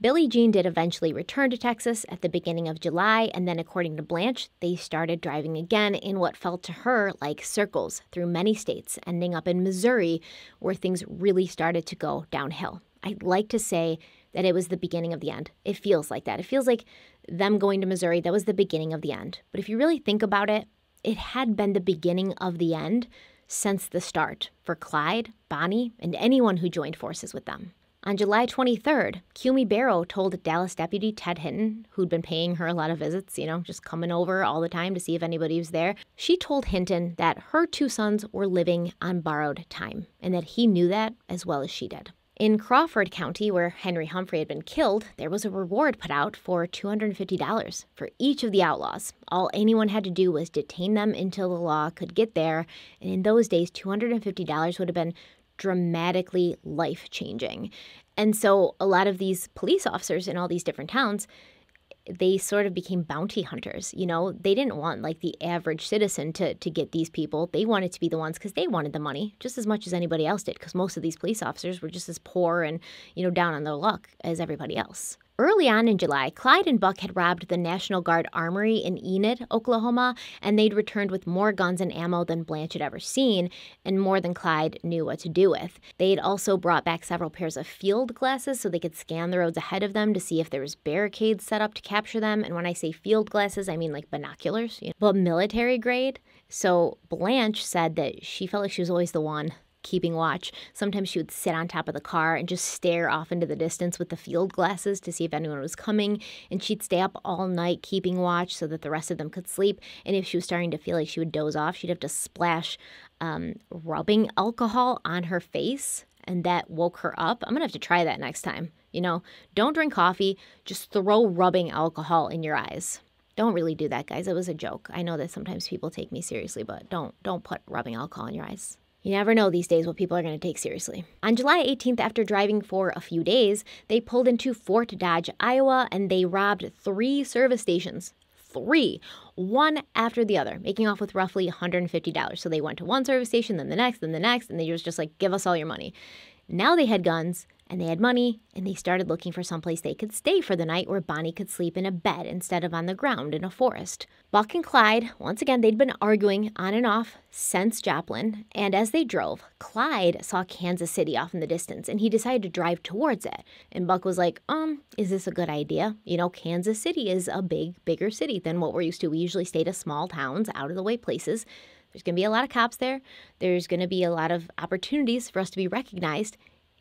Billie Jean did eventually return to Texas at the beginning of July, and then according to Blanche, they started driving again in what felt to her like circles through many states, ending up in Missouri, where things really started to go downhill. I'd like to say that it was the beginning of the end. It feels like that. It feels like them going to Missouri, that was the beginning of the end. But if you really think about it, it had been the beginning of the end since the start for Clyde, Bonnie, and anyone who joined forces with them. On July 23rd, Cumie Barrow told Dallas Deputy Ted Hinton, who'd been paying her a lot of visits, just coming over all the time to see if anybody was there. She told Hinton that her two sons were living on borrowed time and that he knew that as well as she did. In Crawford County, where Henry Humphrey had been killed, there was a reward put out for $250 for each of the outlaws. All anyone had to do was detain them until the law could get there, and in those days, $250 would have been dramatically life-changing. And so a lot of these police officers in all these different towns, they sort of became bounty hunters. They didn't want like the average citizen to get these people. They wanted to be the ones because they wanted the money just as much as anybody else did, because most of these police officers were just as poor and, down on their luck as everybody else. Early on in July, Clyde and Buck had robbed the National Guard Armory in Enid, Oklahoma, and they'd returned with more guns and ammo than Blanche had ever seen, and more than Clyde knew what to do with. They'd also brought back several pairs of field glasses so they could scan the roads ahead of them to see if there was barricades set up to capture them. And when I say field glasses, I mean like binoculars, but military grade. So Blanche said that she felt like she was always the one keeping watch. Sometimes she would sit on top of the car and just stare off into the distance with the field glasses to see if anyone was coming, and she'd stay up all night keeping watch so that the rest of them could sleep. And if she was starting to feel like she would doze off, she'd have to splash rubbing alcohol on her face, and that woke her up. I'm gonna have to try that next time. Don't drink coffee, just throw rubbing alcohol in your eyes. Don't really do that, guys. It was a joke. I know that sometimes people take me seriously, but don't put rubbing alcohol in your eyes. You never know these days what people are going to take seriously. On July 18th, after driving for a few days, they pulled into Fort Dodge, Iowa, and they robbed 3 service stations. 3, one after the other, making off with roughly $150. So they went to one service station, then the next, and they was just like, give us all your money. Now they had guns, and they had money, and they started looking for someplace they could stay for the night where Bonnie could sleep in a bed instead of on the ground in a forest. Buck and Clyde, once again, they'd been arguing on and off since Joplin, and as they drove, Clyde saw Kansas City off in the distance, and he decided to drive towards it. And Buck was like, is this a good idea? Kansas City is a bigger city than what we're used to. We usually stay to small towns, out-of-the-way places. There's going to be a lot of cops there. There's going to be a lot of opportunities for us to be recognized.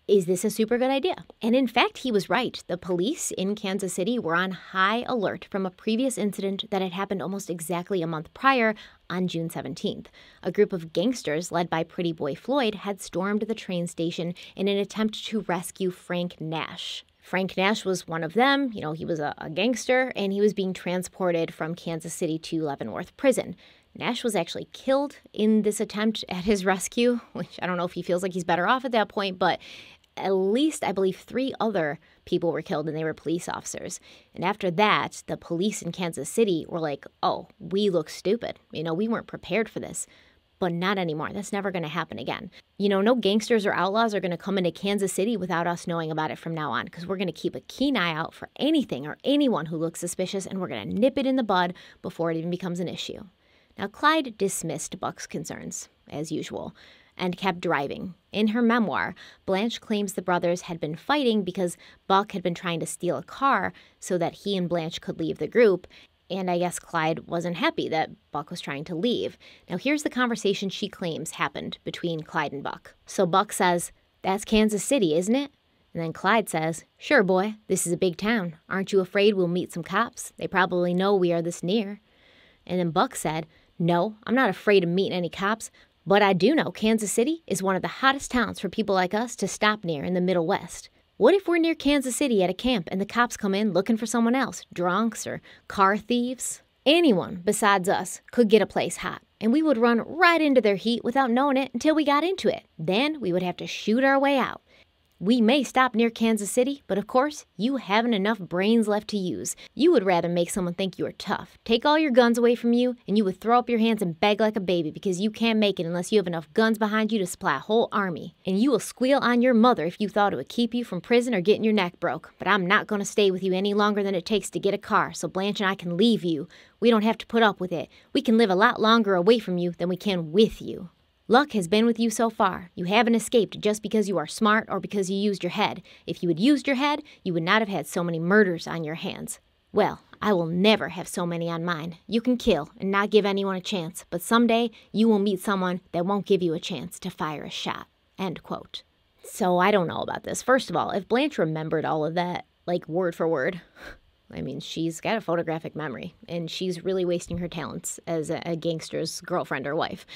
Is this a super good idea? And in fact, he was right. The police in Kansas City were on high alert from a previous incident that had happened almost exactly a month prior on June 17th. A group of gangsters led by Pretty Boy Floyd had stormed the train station in an attempt to rescue Frank Nash. Frank Nash was one of them. He was a gangster, and he was being transported from Kansas City to Leavenworth Prison. Nash was actually killed in this attempt at his rescue, which I don't know if he feels like he's better off at that point, but at least, I believe, 3 other people were killed, and they were police officers. And after that, the police in Kansas City were like, oh, we look stupid. We weren't prepared for this. But not anymore. That's never going to happen again. No gangsters or outlaws are going to come into Kansas City without us knowing about it from now on, because we're going to keep a keen eye out for anything or anyone who looks suspicious, and we're going to nip it in the bud before it even becomes an issue. Now, Clyde dismissed Buck's concerns, as usual. and kept driving. In her memoir, Blanche claims the brothers had been fighting because Buck had been trying to steal a car so that he and Blanche could leave the group, and I guess Clyde wasn't happy that Buck was trying to leave. Now here's the conversation she claims happened between Clyde and Buck. So Buck says, "That's Kansas City, isn't it?" And then Clyde says, "Sure, boy, this is a big town. Aren't you afraid we'll meet some cops? They probably know we are this near." And then Buck said, "No, I'm not afraid of meeting any cops, but I do know Kansas City is one of the hottest towns for people like us to stop near in the Middle West. What if we're near Kansas City at a camp and the cops come in looking for someone else, drunks or car thieves? Anyone besides us could get a place hot, and we would run right into their heat without knowing it until we got into it. Then we would have to shoot our way out. We may stop near Kansas City, but of course, you haven't enough brains left to use. You would rather make someone think you are tough, take all your guns away from you, and you would throw up your hands and beg like a baby because you can't make it unless you have enough guns behind you to supply a whole army. And you will squeal on your mother if you thought it would keep you from prison or getting your neck broke. But I'm not going to stay with you any longer than it takes to get a car, so Blanche and I can leave you. We don't have to put up with it. We can live a lot longer away from you than we can with you. Luck has been with you so far. You haven't escaped just because you are smart or because you used your head. If you had used your head, you would not have had so many murders on your hands. Well, I will never have so many on mine. You can kill and not give anyone a chance, but someday you will meet someone that won't give you a chance to fire a shot." End quote. So I don't know about this. First of all, if Blanche remembered all of that, like word for word, I mean, she's got a photographic memory, and she's really wasting her talents as a gangster's girlfriend or wife.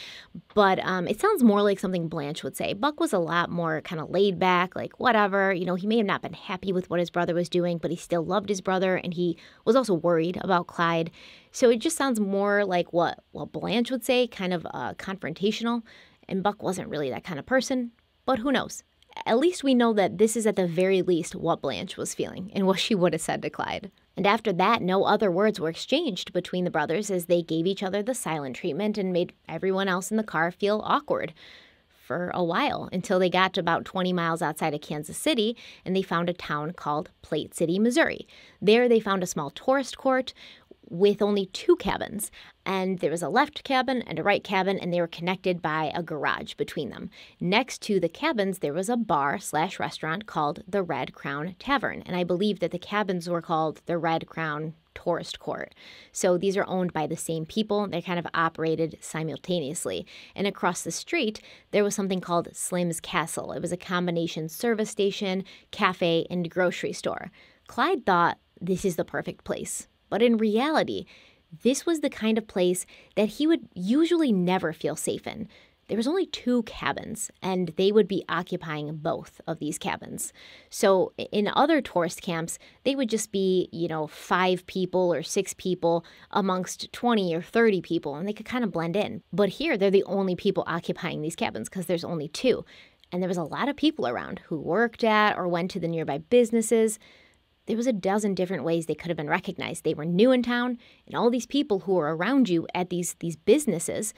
But it sounds more like something Blanche would say. Buck was a lot more kind of laid back, like whatever. You know, he may have not been happy with what his brother was doing, but he still loved his brother, and he was also worried about Clyde. So it just sounds more like what Blanche would say, kind of confrontational. And Buck wasn't really that kind of person, but who knows? At least we know that this is at the very least what Blanche was feeling and what she would have said to Clyde. And after that, no other words were exchanged between the brothers as they gave each other the silent treatment and made everyone else in the car feel awkward for a while until they got to about 20 miles outside of Kansas City and they found a town called Plate City, Missouri. There they found a small tourist court with only 2 cabins, and there was a left cabin and a right cabin, and they were connected by a garage between them. Next to the cabins, there was a bar/restaurant called the Red Crown Tavern, and I believe that the cabins were called the Red Crown Tourist Court. So these are owned by the same people. They kind of operated simultaneously. And across the street, there was something called Slim's Castle. It was a combination service station, cafe, and grocery store. Clyde thought this is the perfect place. But in reality, this was the kind of place that he would usually never feel safe in. There was only 2 cabins, and they would be occupying both of these cabins. So in other tourist camps, they would just be, 5 people or 6 people amongst 20 or 30 people, and they could kind of blend in. But here, they're the only people occupying these cabins because there's only 2. And there was a lot of people around who worked at or went to the nearby businesses. There was a dozen different ways they could have been recognized. They were new in town, and all these people who were around you at these businesses,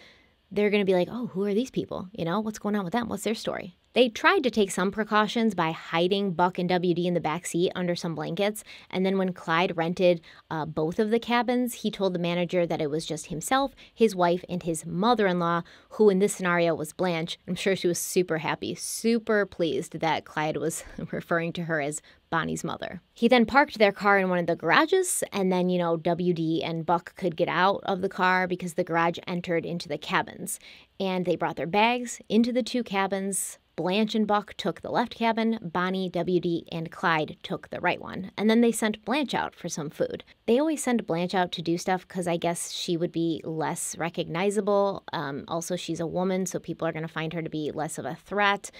they're going to be like, oh, who are these people? What's going on with them? What's their story? They tried to take some precautions by hiding Buck and WD in the back seat under some blankets. And then when Clyde rented both of the cabins, he told the manager that it was just himself, his wife, and his mother-in-law, who in this scenario was Blanche. I'm sure she was super happy, super pleased that Clyde was referring to her as Bonnie's mother. He then parked their car in one of the garages, and then, WD and Buck could get out of the car because the garage entered into the cabins. And they brought their bags into the 2 cabins. Blanche and Buck took the left cabin, Bonnie, WD, and Clyde took the right one. And then they sent Blanche out for some food. They always send Blanche out to do stuff because I guess she would be less recognizable. Also, she's a woman, so people are going to find her to be less of a threat.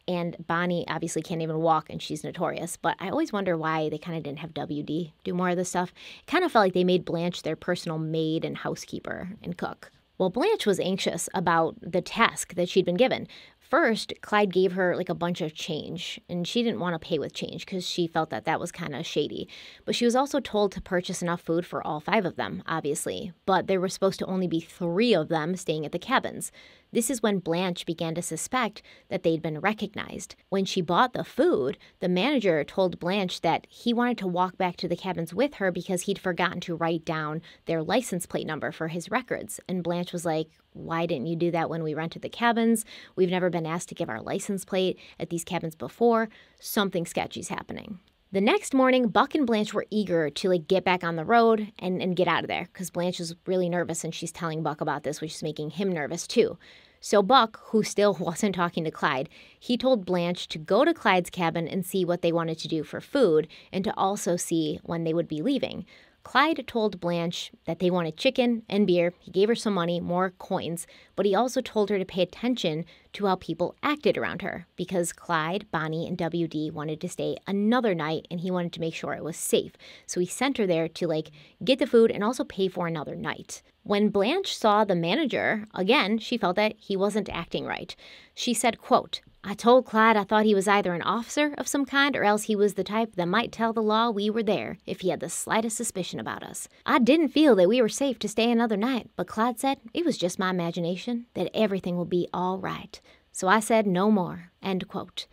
And Bonnie obviously can't even walk, and she's notorious. But I always wonder why they kind of didn't have WD do more of this stuff. It kind of felt like they made Blanche their personal maid and housekeeper and cook. Well, Blanche was anxious about the task that she'd been given. First, Clyde gave her a bunch of change, and she didn't want to pay with change because she felt that was kind of shady. But she was also told to purchase enough food for all 5 of them, obviously. But there were supposed to only be 3 of them staying at the cabins. This is when Blanche began to suspect that they'd been recognized. When she bought the food, the manager told Blanche that he wanted to walk back to the cabins with her because he'd forgotten to write down their license plate number for his records. And Blanche was like, why didn't you do that when we rented the cabins? We've never been asked to give our license plate at these cabins before. Something sketchy's happening. The next morning, Buck and Blanche were eager to get back on the road and get out of there because Blanche was really nervous and she's telling Buck about this, which is making him nervous too. So Buck, who still wasn't talking to Clyde, he told Blanche to go to Clyde's cabin and see what they wanted to do for food and to also see when they would be leaving. Clyde told Blanche that they wanted chicken and beer. He gave her some money, more coins, but he also told her to pay attention to how people acted around her because Clyde, Bonnie, and WD wanted to stay another night and he wanted to make sure it was safe. So he sent her there to get the food and also pay for another night. When Blanche saw the manager, again, she felt that he wasn't acting right. She said, quote, I told Clyde I thought he was either an officer of some kind or else he was the type that might tell the law we were there if he had the slightest suspicion about us. I didn't feel that we were safe to stay another night, but Clyde said it was just my imagination, that everything will be all right. So I said no more, end quote.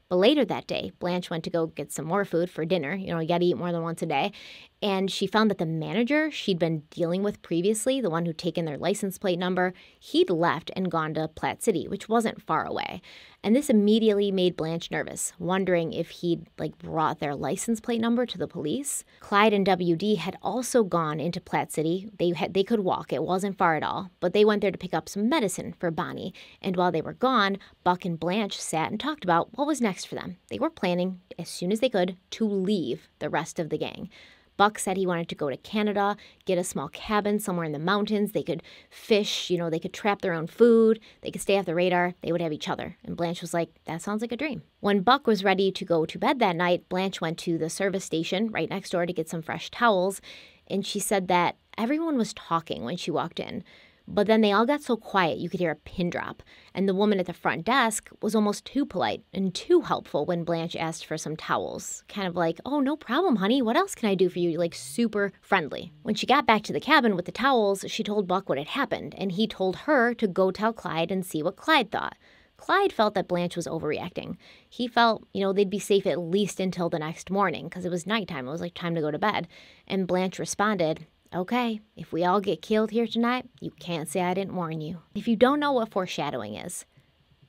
But later that day, Blanche went to go get some more food for dinner. You got to eat more than once a day. And she found that the manager she'd been dealing with previously, the one who'd taken their license plate number, he'd left and gone to Platte City, which wasn't far away. And this immediately made Blanche nervous, wondering if he'd brought their license plate number to the police. Clyde and WD had also gone into Platte City. They could walk. It wasn't far at all. But they went there to pick up some medicine for Bonnie. And while they were gone, Buck and Blanche sat and talked about what was next for them. They were planning, as soon as they could, to leave the rest of the gang. Buck said he wanted to go to Canada, get a small cabin somewhere in the mountains. They could fish, they could trap their own food. They could stay off the radar. They would have each other. And Blanche was like, that sounds like a dream. When Buck was ready to go to bed that night, Blanche went to the service station right next door to get some fresh towels. And she said that everyone was talking when she walked in. But then they all got so quiet you could hear a pin drop. And the woman at the front desk was almost too polite and too helpful when Blanche asked for some towels. Kind of like, oh, no problem, honey. What else can I do for you? Super friendly. When she got back to the cabin with the towels, she told Buck what had happened. And he told her to go tell Clyde and see what Clyde thought. Clyde felt that Blanche was overreacting. He felt, they'd be safe at least until the next morning because it was nighttime. It was time to go to bed. And Blanche responded, okay, if we all get killed here tonight, you can't say I didn't warn you. If you don't know what foreshadowing is,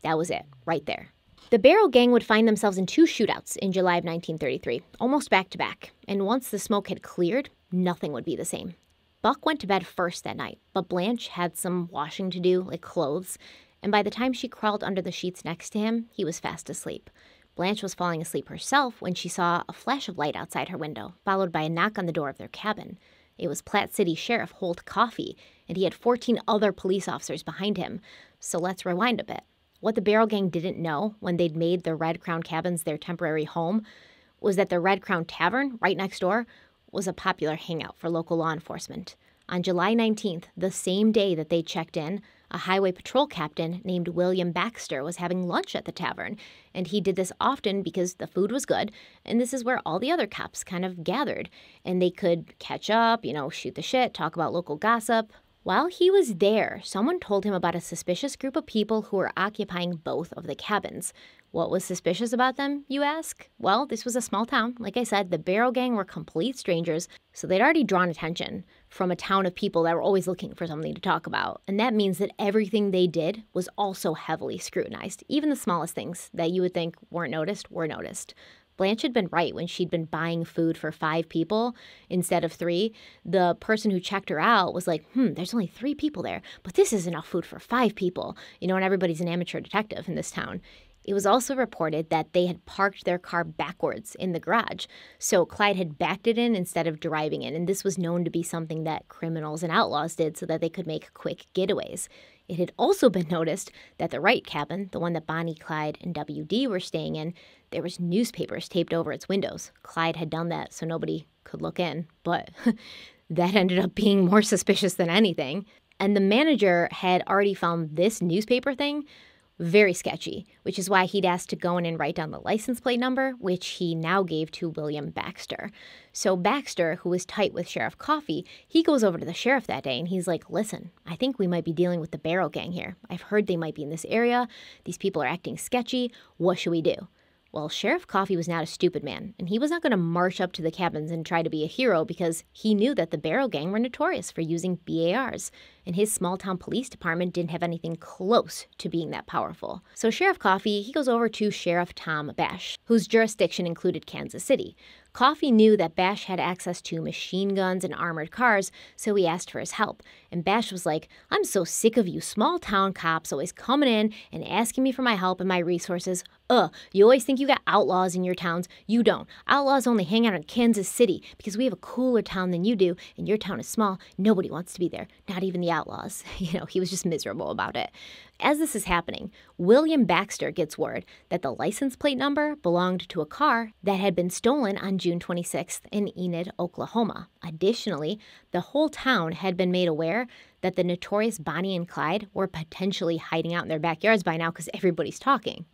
that was it, right there. The Barrel Gang would find themselves in two shootouts in July of 1933, almost back to back. And once the smoke had cleared, nothing would be the same. Buck went to bed first that night, but Blanche had some washing to do, clothes. And by the time she crawled under the sheets next to him, he was fast asleep. Blanche was falling asleep herself when she saw a flash of light outside her window, followed by a knock on the door of their cabin. It was Platte City Sheriff Holt Coffey, and he had 14 other police officers behind him. So let's rewind a bit. What the Barrel Gang didn't know when they'd made the Red Crown cabins their temporary home was that the Red Crown Tavern, right next door, was a popular hangout for local law enforcement. On July 19th, the same day that they checked in, a highway patrol captain named William Baxter was having lunch at the tavern, and he did this often because the food was good, and this is where all the other cops kind of gathered, and they could catch up, shoot the shit, talk about local gossip. While he was there, someone told him about a suspicious group of people who were occupying both of the cabins. What was suspicious about them, you ask? Well, this was a small town. Like I said, the Barrel Gang were complete strangers, so they'd already drawn attention from a town of people that were always looking for something to talk about. And that means that everything they did was also heavily scrutinized. Even the smallest things that you would think weren't noticed were noticed. Blanche had been right when she'd been buying food for 5 people instead of 3. The person who checked her out was like, there's only 3 people there, but this is enough food for 5 people. And everybody's an amateur detective in this town. It was also reported that they had parked their car backwards in the garage. So Clyde had backed it in instead of driving in. And this was known to be something that criminals and outlaws did so that they could make quick getaways. It had also been noticed that the right cabin, the one that Bonnie, Clyde, and WD were staying in, there was newspapers taped over its windows. Clyde had done that so nobody could look in, but that ended up being more suspicious than anything. And the manager had already found this newspaper thing Very sketchy, which is why he'd asked to go in and write down the license plate number, which he now gave to William Baxter. So Baxter, who was tight with Sheriff Coffey, he goes over to the sheriff that day and he's like, listen, I think we might be dealing with the Barrow Gang here. I've heard they might be in this area. These people are acting sketchy. What should we do? Well, Sheriff Coffey was not a stupid man, and he was not going to march up to the cabins and try to be a hero because he knew that the Barrow Gang were notorious for using BARs, and his small-town police department didn't have anything close to being that powerful. So Sheriff Coffey, he goes over to Sheriff Tom Bash, whose jurisdiction included Kansas City. Coffey knew that Bash had access to machine guns and armored cars, so he asked for his help. And Bash was like, I'm so sick of you small-town cops always coming in and asking me for my help and my resources. You always think you got outlaws in your towns. You don't. Outlaws only hang out in Kansas City because we have a cooler town than you do, and your town is small. Nobody wants to be there, not even the outlaws. He was just miserable about it. As this is happening, William Baxter gets word that the license plate number belonged to a car that had been stolen on June 26th in Enid, Oklahoma. Additionally, the whole town had been made aware that the notorious Bonnie and Clyde were potentially hiding out in their backyards by now because everybody's talking,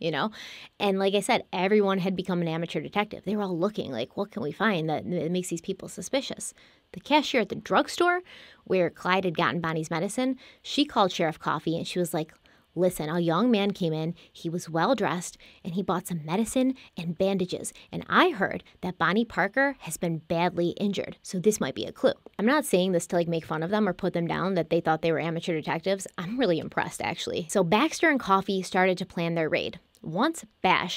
And like I said, everyone had become an amateur detective. They were all looking like, what can we find that makes these people suspicious? The cashier at the drugstore where Clyde had gotten Bonnie's medicine, she called Sheriff Coffey and she was like, listen, a young man came in, he was well-dressed, and he bought some medicine and bandages. And I heard that Bonnie Parker has been badly injured, so this might be a clue. I'm not saying this to make fun of them or put them down that they thought they were amateur detectives. I'm really impressed, actually. So Baxter and Coffey started to plan their raid. Once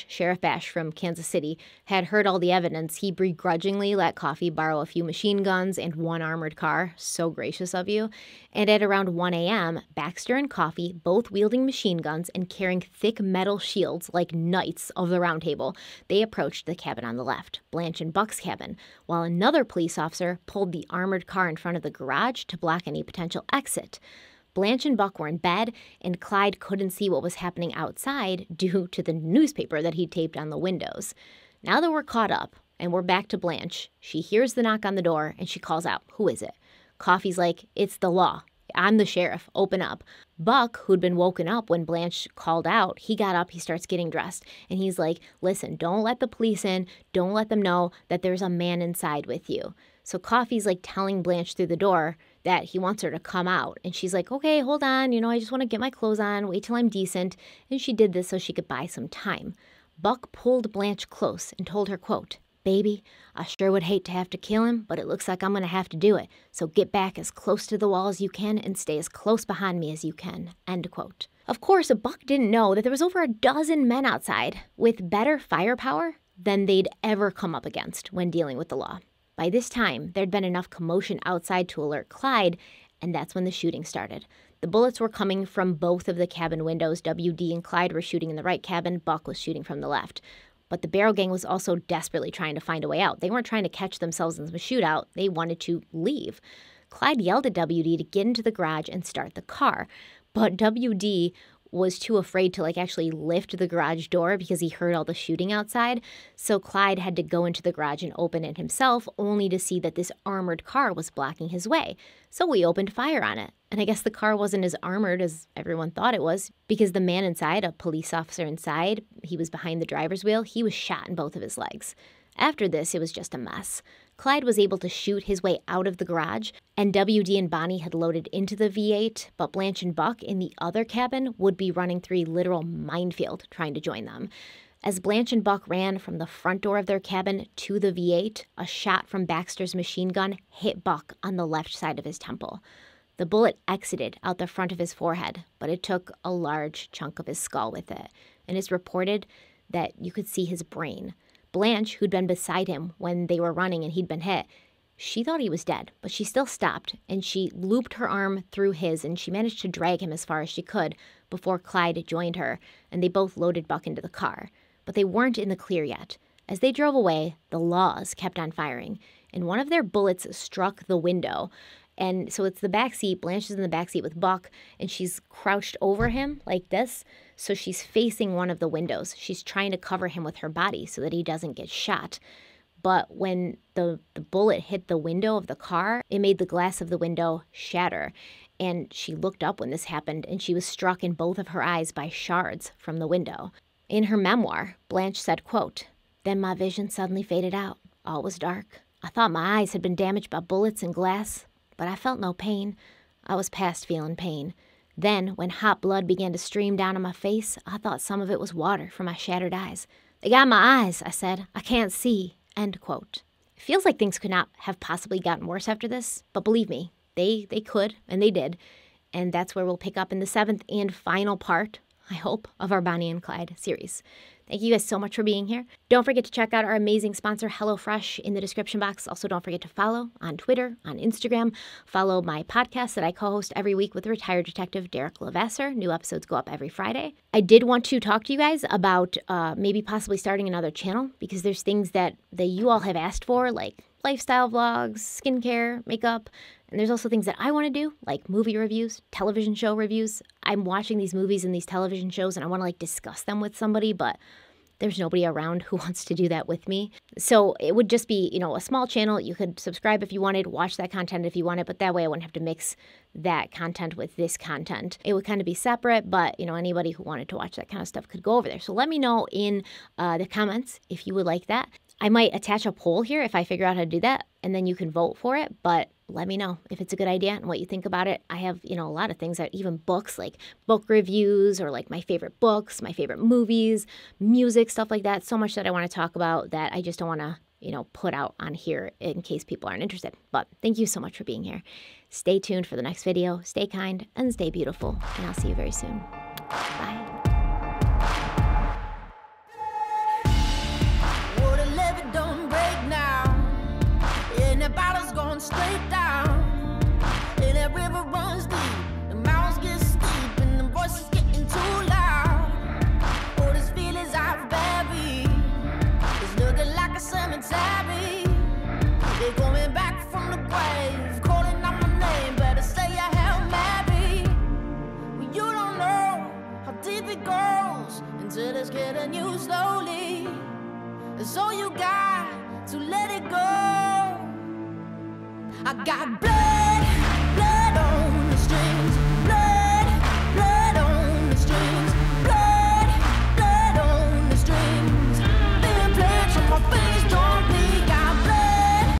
Sheriff Bash from Kansas City, had heard all the evidence, he begrudgingly let Coffey borrow a few machine guns and one armored car. So gracious of you. And at around 1 a.m., Baxter and Coffey, both wielding machine guns and carrying thick metal shields like knights of the Round Table, they approached the cabin on the left, Blanche and Buck's cabin, while another police officer pulled the armored car in front of the garage to block any potential exit. Blanche and Buck were in bed, and Clyde couldn't see what was happening outside due to the newspaper that he taped on the windows. Now that we're caught up, and we're back to Blanche, she hears the knock on the door, and she calls out, who is it? Coffey's like, it's the law. I'm the sheriff. Open up. Buck, who'd been woken up when Blanche called out, he got up, he starts getting dressed, and he's like, listen, don't let the police in. Don't let them know that there's a man inside with you. So Coffey's telling Blanche through the door that he wants her to come out. And she's like, okay, hold on. I just want to get my clothes on, wait till I'm decent. And she did this so she could buy some time. Buck pulled Blanche close and told her, quote, baby, I sure would hate to have to kill him, but it looks like I'm going to have to do it. So get back as close to the wall as you can and stay as close behind me as you can, end quote. Of course, Buck didn't know that there was over a dozen men outside with better firepower than they'd ever come up against when dealing with the law. By this time, there'd been enough commotion outside to alert Clyde, and that's when the shooting started. The bullets were coming from both of the cabin windows. WD and Clyde were shooting in the right cabin. Buck was shooting from the left. But the Barrow Gang was also desperately trying to find a way out. They weren't trying to catch themselves in the shootout. They wanted to leave. Clyde yelled at WD to get into the garage and start the car. But WD was too afraid to actually lift the garage door because he heard all the shooting outside. So Clyde had to go into the garage and open it himself, only to see that this armored car was blocking his way. So we opened fire on it. And I guess the car wasn't as armored as everyone thought it was, because the man inside, a police officer inside, he was behind the driver's wheel, he was shot in both of his legs. After this, it was just a mess. Clyde was able to shoot his way out of the garage, and WD and Bonnie had loaded into the V8, but Blanche and Buck in the other cabin would be running through a literal minefield trying to join them. As Blanche and Buck ran from the front door of their cabin to the V8, a shot from Baxter's machine gun hit Buck on the left side of his temple. The bullet exited out the front of his forehead, but it took a large chunk of his skull with it, and it's reported that you could see his brain. Blanche, who'd been beside him when they were running and he'd been hit, she thought he was dead, but she still stopped, and she looped her arm through his, and she managed to drag him as far as she could before Clyde joined her, and they both loaded Buck into the car. But they weren't in the clear yet. As they drove away, the Laws kept on firing, and one of their bullets struck the window. And so it's the back seat. Blanche is in the back seat with Buck, and she's crouched over him like this. So she's facing one of the windows. She's trying to cover him with her body so that he doesn't get shot. But when the bullet hit the window of the car, it made the glass of the window shatter. and she looked up when this happened, and she was struck in both of her eyes by shards from the window. In her memoir, Blanche said, quote, "Then my vision suddenly faded out. All was dark. I thought my eyes had been damaged by bullets and glass, but I felt no pain. I was past feeling pain. Then, when hot blood began to stream down on my face, I thought some of it was water from my shattered eyes. They got my eyes," I said. "I can't see." End quote. It feels like things could not have possibly gotten worse after this, but believe me, they could, and they did. And that's where we'll pick up in the 7th and final part, I hope, of our Bonnie and Clyde series. Thank you guys so much for being here. Don't forget to check out our amazing sponsor, HelloFresh, in the description box. Also, don't forget to follow on Twitter, on Instagram. Follow my podcast that I co-host every week with retired detective Derek Levasseur. New episodes go up every Friday. I did want to talk to you guys about maybe possibly starting another channel, because there's things that you all have asked for, like lifestyle vlogs, skincare, makeup. And there's also things that I want to do, like movie reviews, television show reviews. I'm watching these movies and these television shows, and I want to discuss them with somebody, but there's nobody around who wants to do that with me. So it would just be, a small channel. You could subscribe if you wanted, watch that content if you wanted, but that way I wouldn't have to mix that content with this content. It would kind of be separate, but, anybody who wanted to watch that kind of stuff could go over there. So let me know in the comments if you would like that. I might attach a poll here if I figure out how to do that, and then you can vote for it, but let me know if it's a good idea and what you think about it. I have, a lot of things that even books, like book reviews or my favorite books, my favorite movies, music, stuff like that. So much that I want to talk about that I just don't want to, put out on here in case people aren't interested. But thank you so much for being here. Stay tuned for the next video. Stay kind and stay beautiful. And I'll see you very soon. Bye. Battle's going straight down, and that river runs deep, the mountains get steep, and the voices getting too loud. All these feelings I've buried, it's looking like a cemetery. They're coming back from the grave, calling out my name, better say a Hail Mary. Well, you don't know how deep it goes until it's getting you slowly, and so you got to let it go. I got blood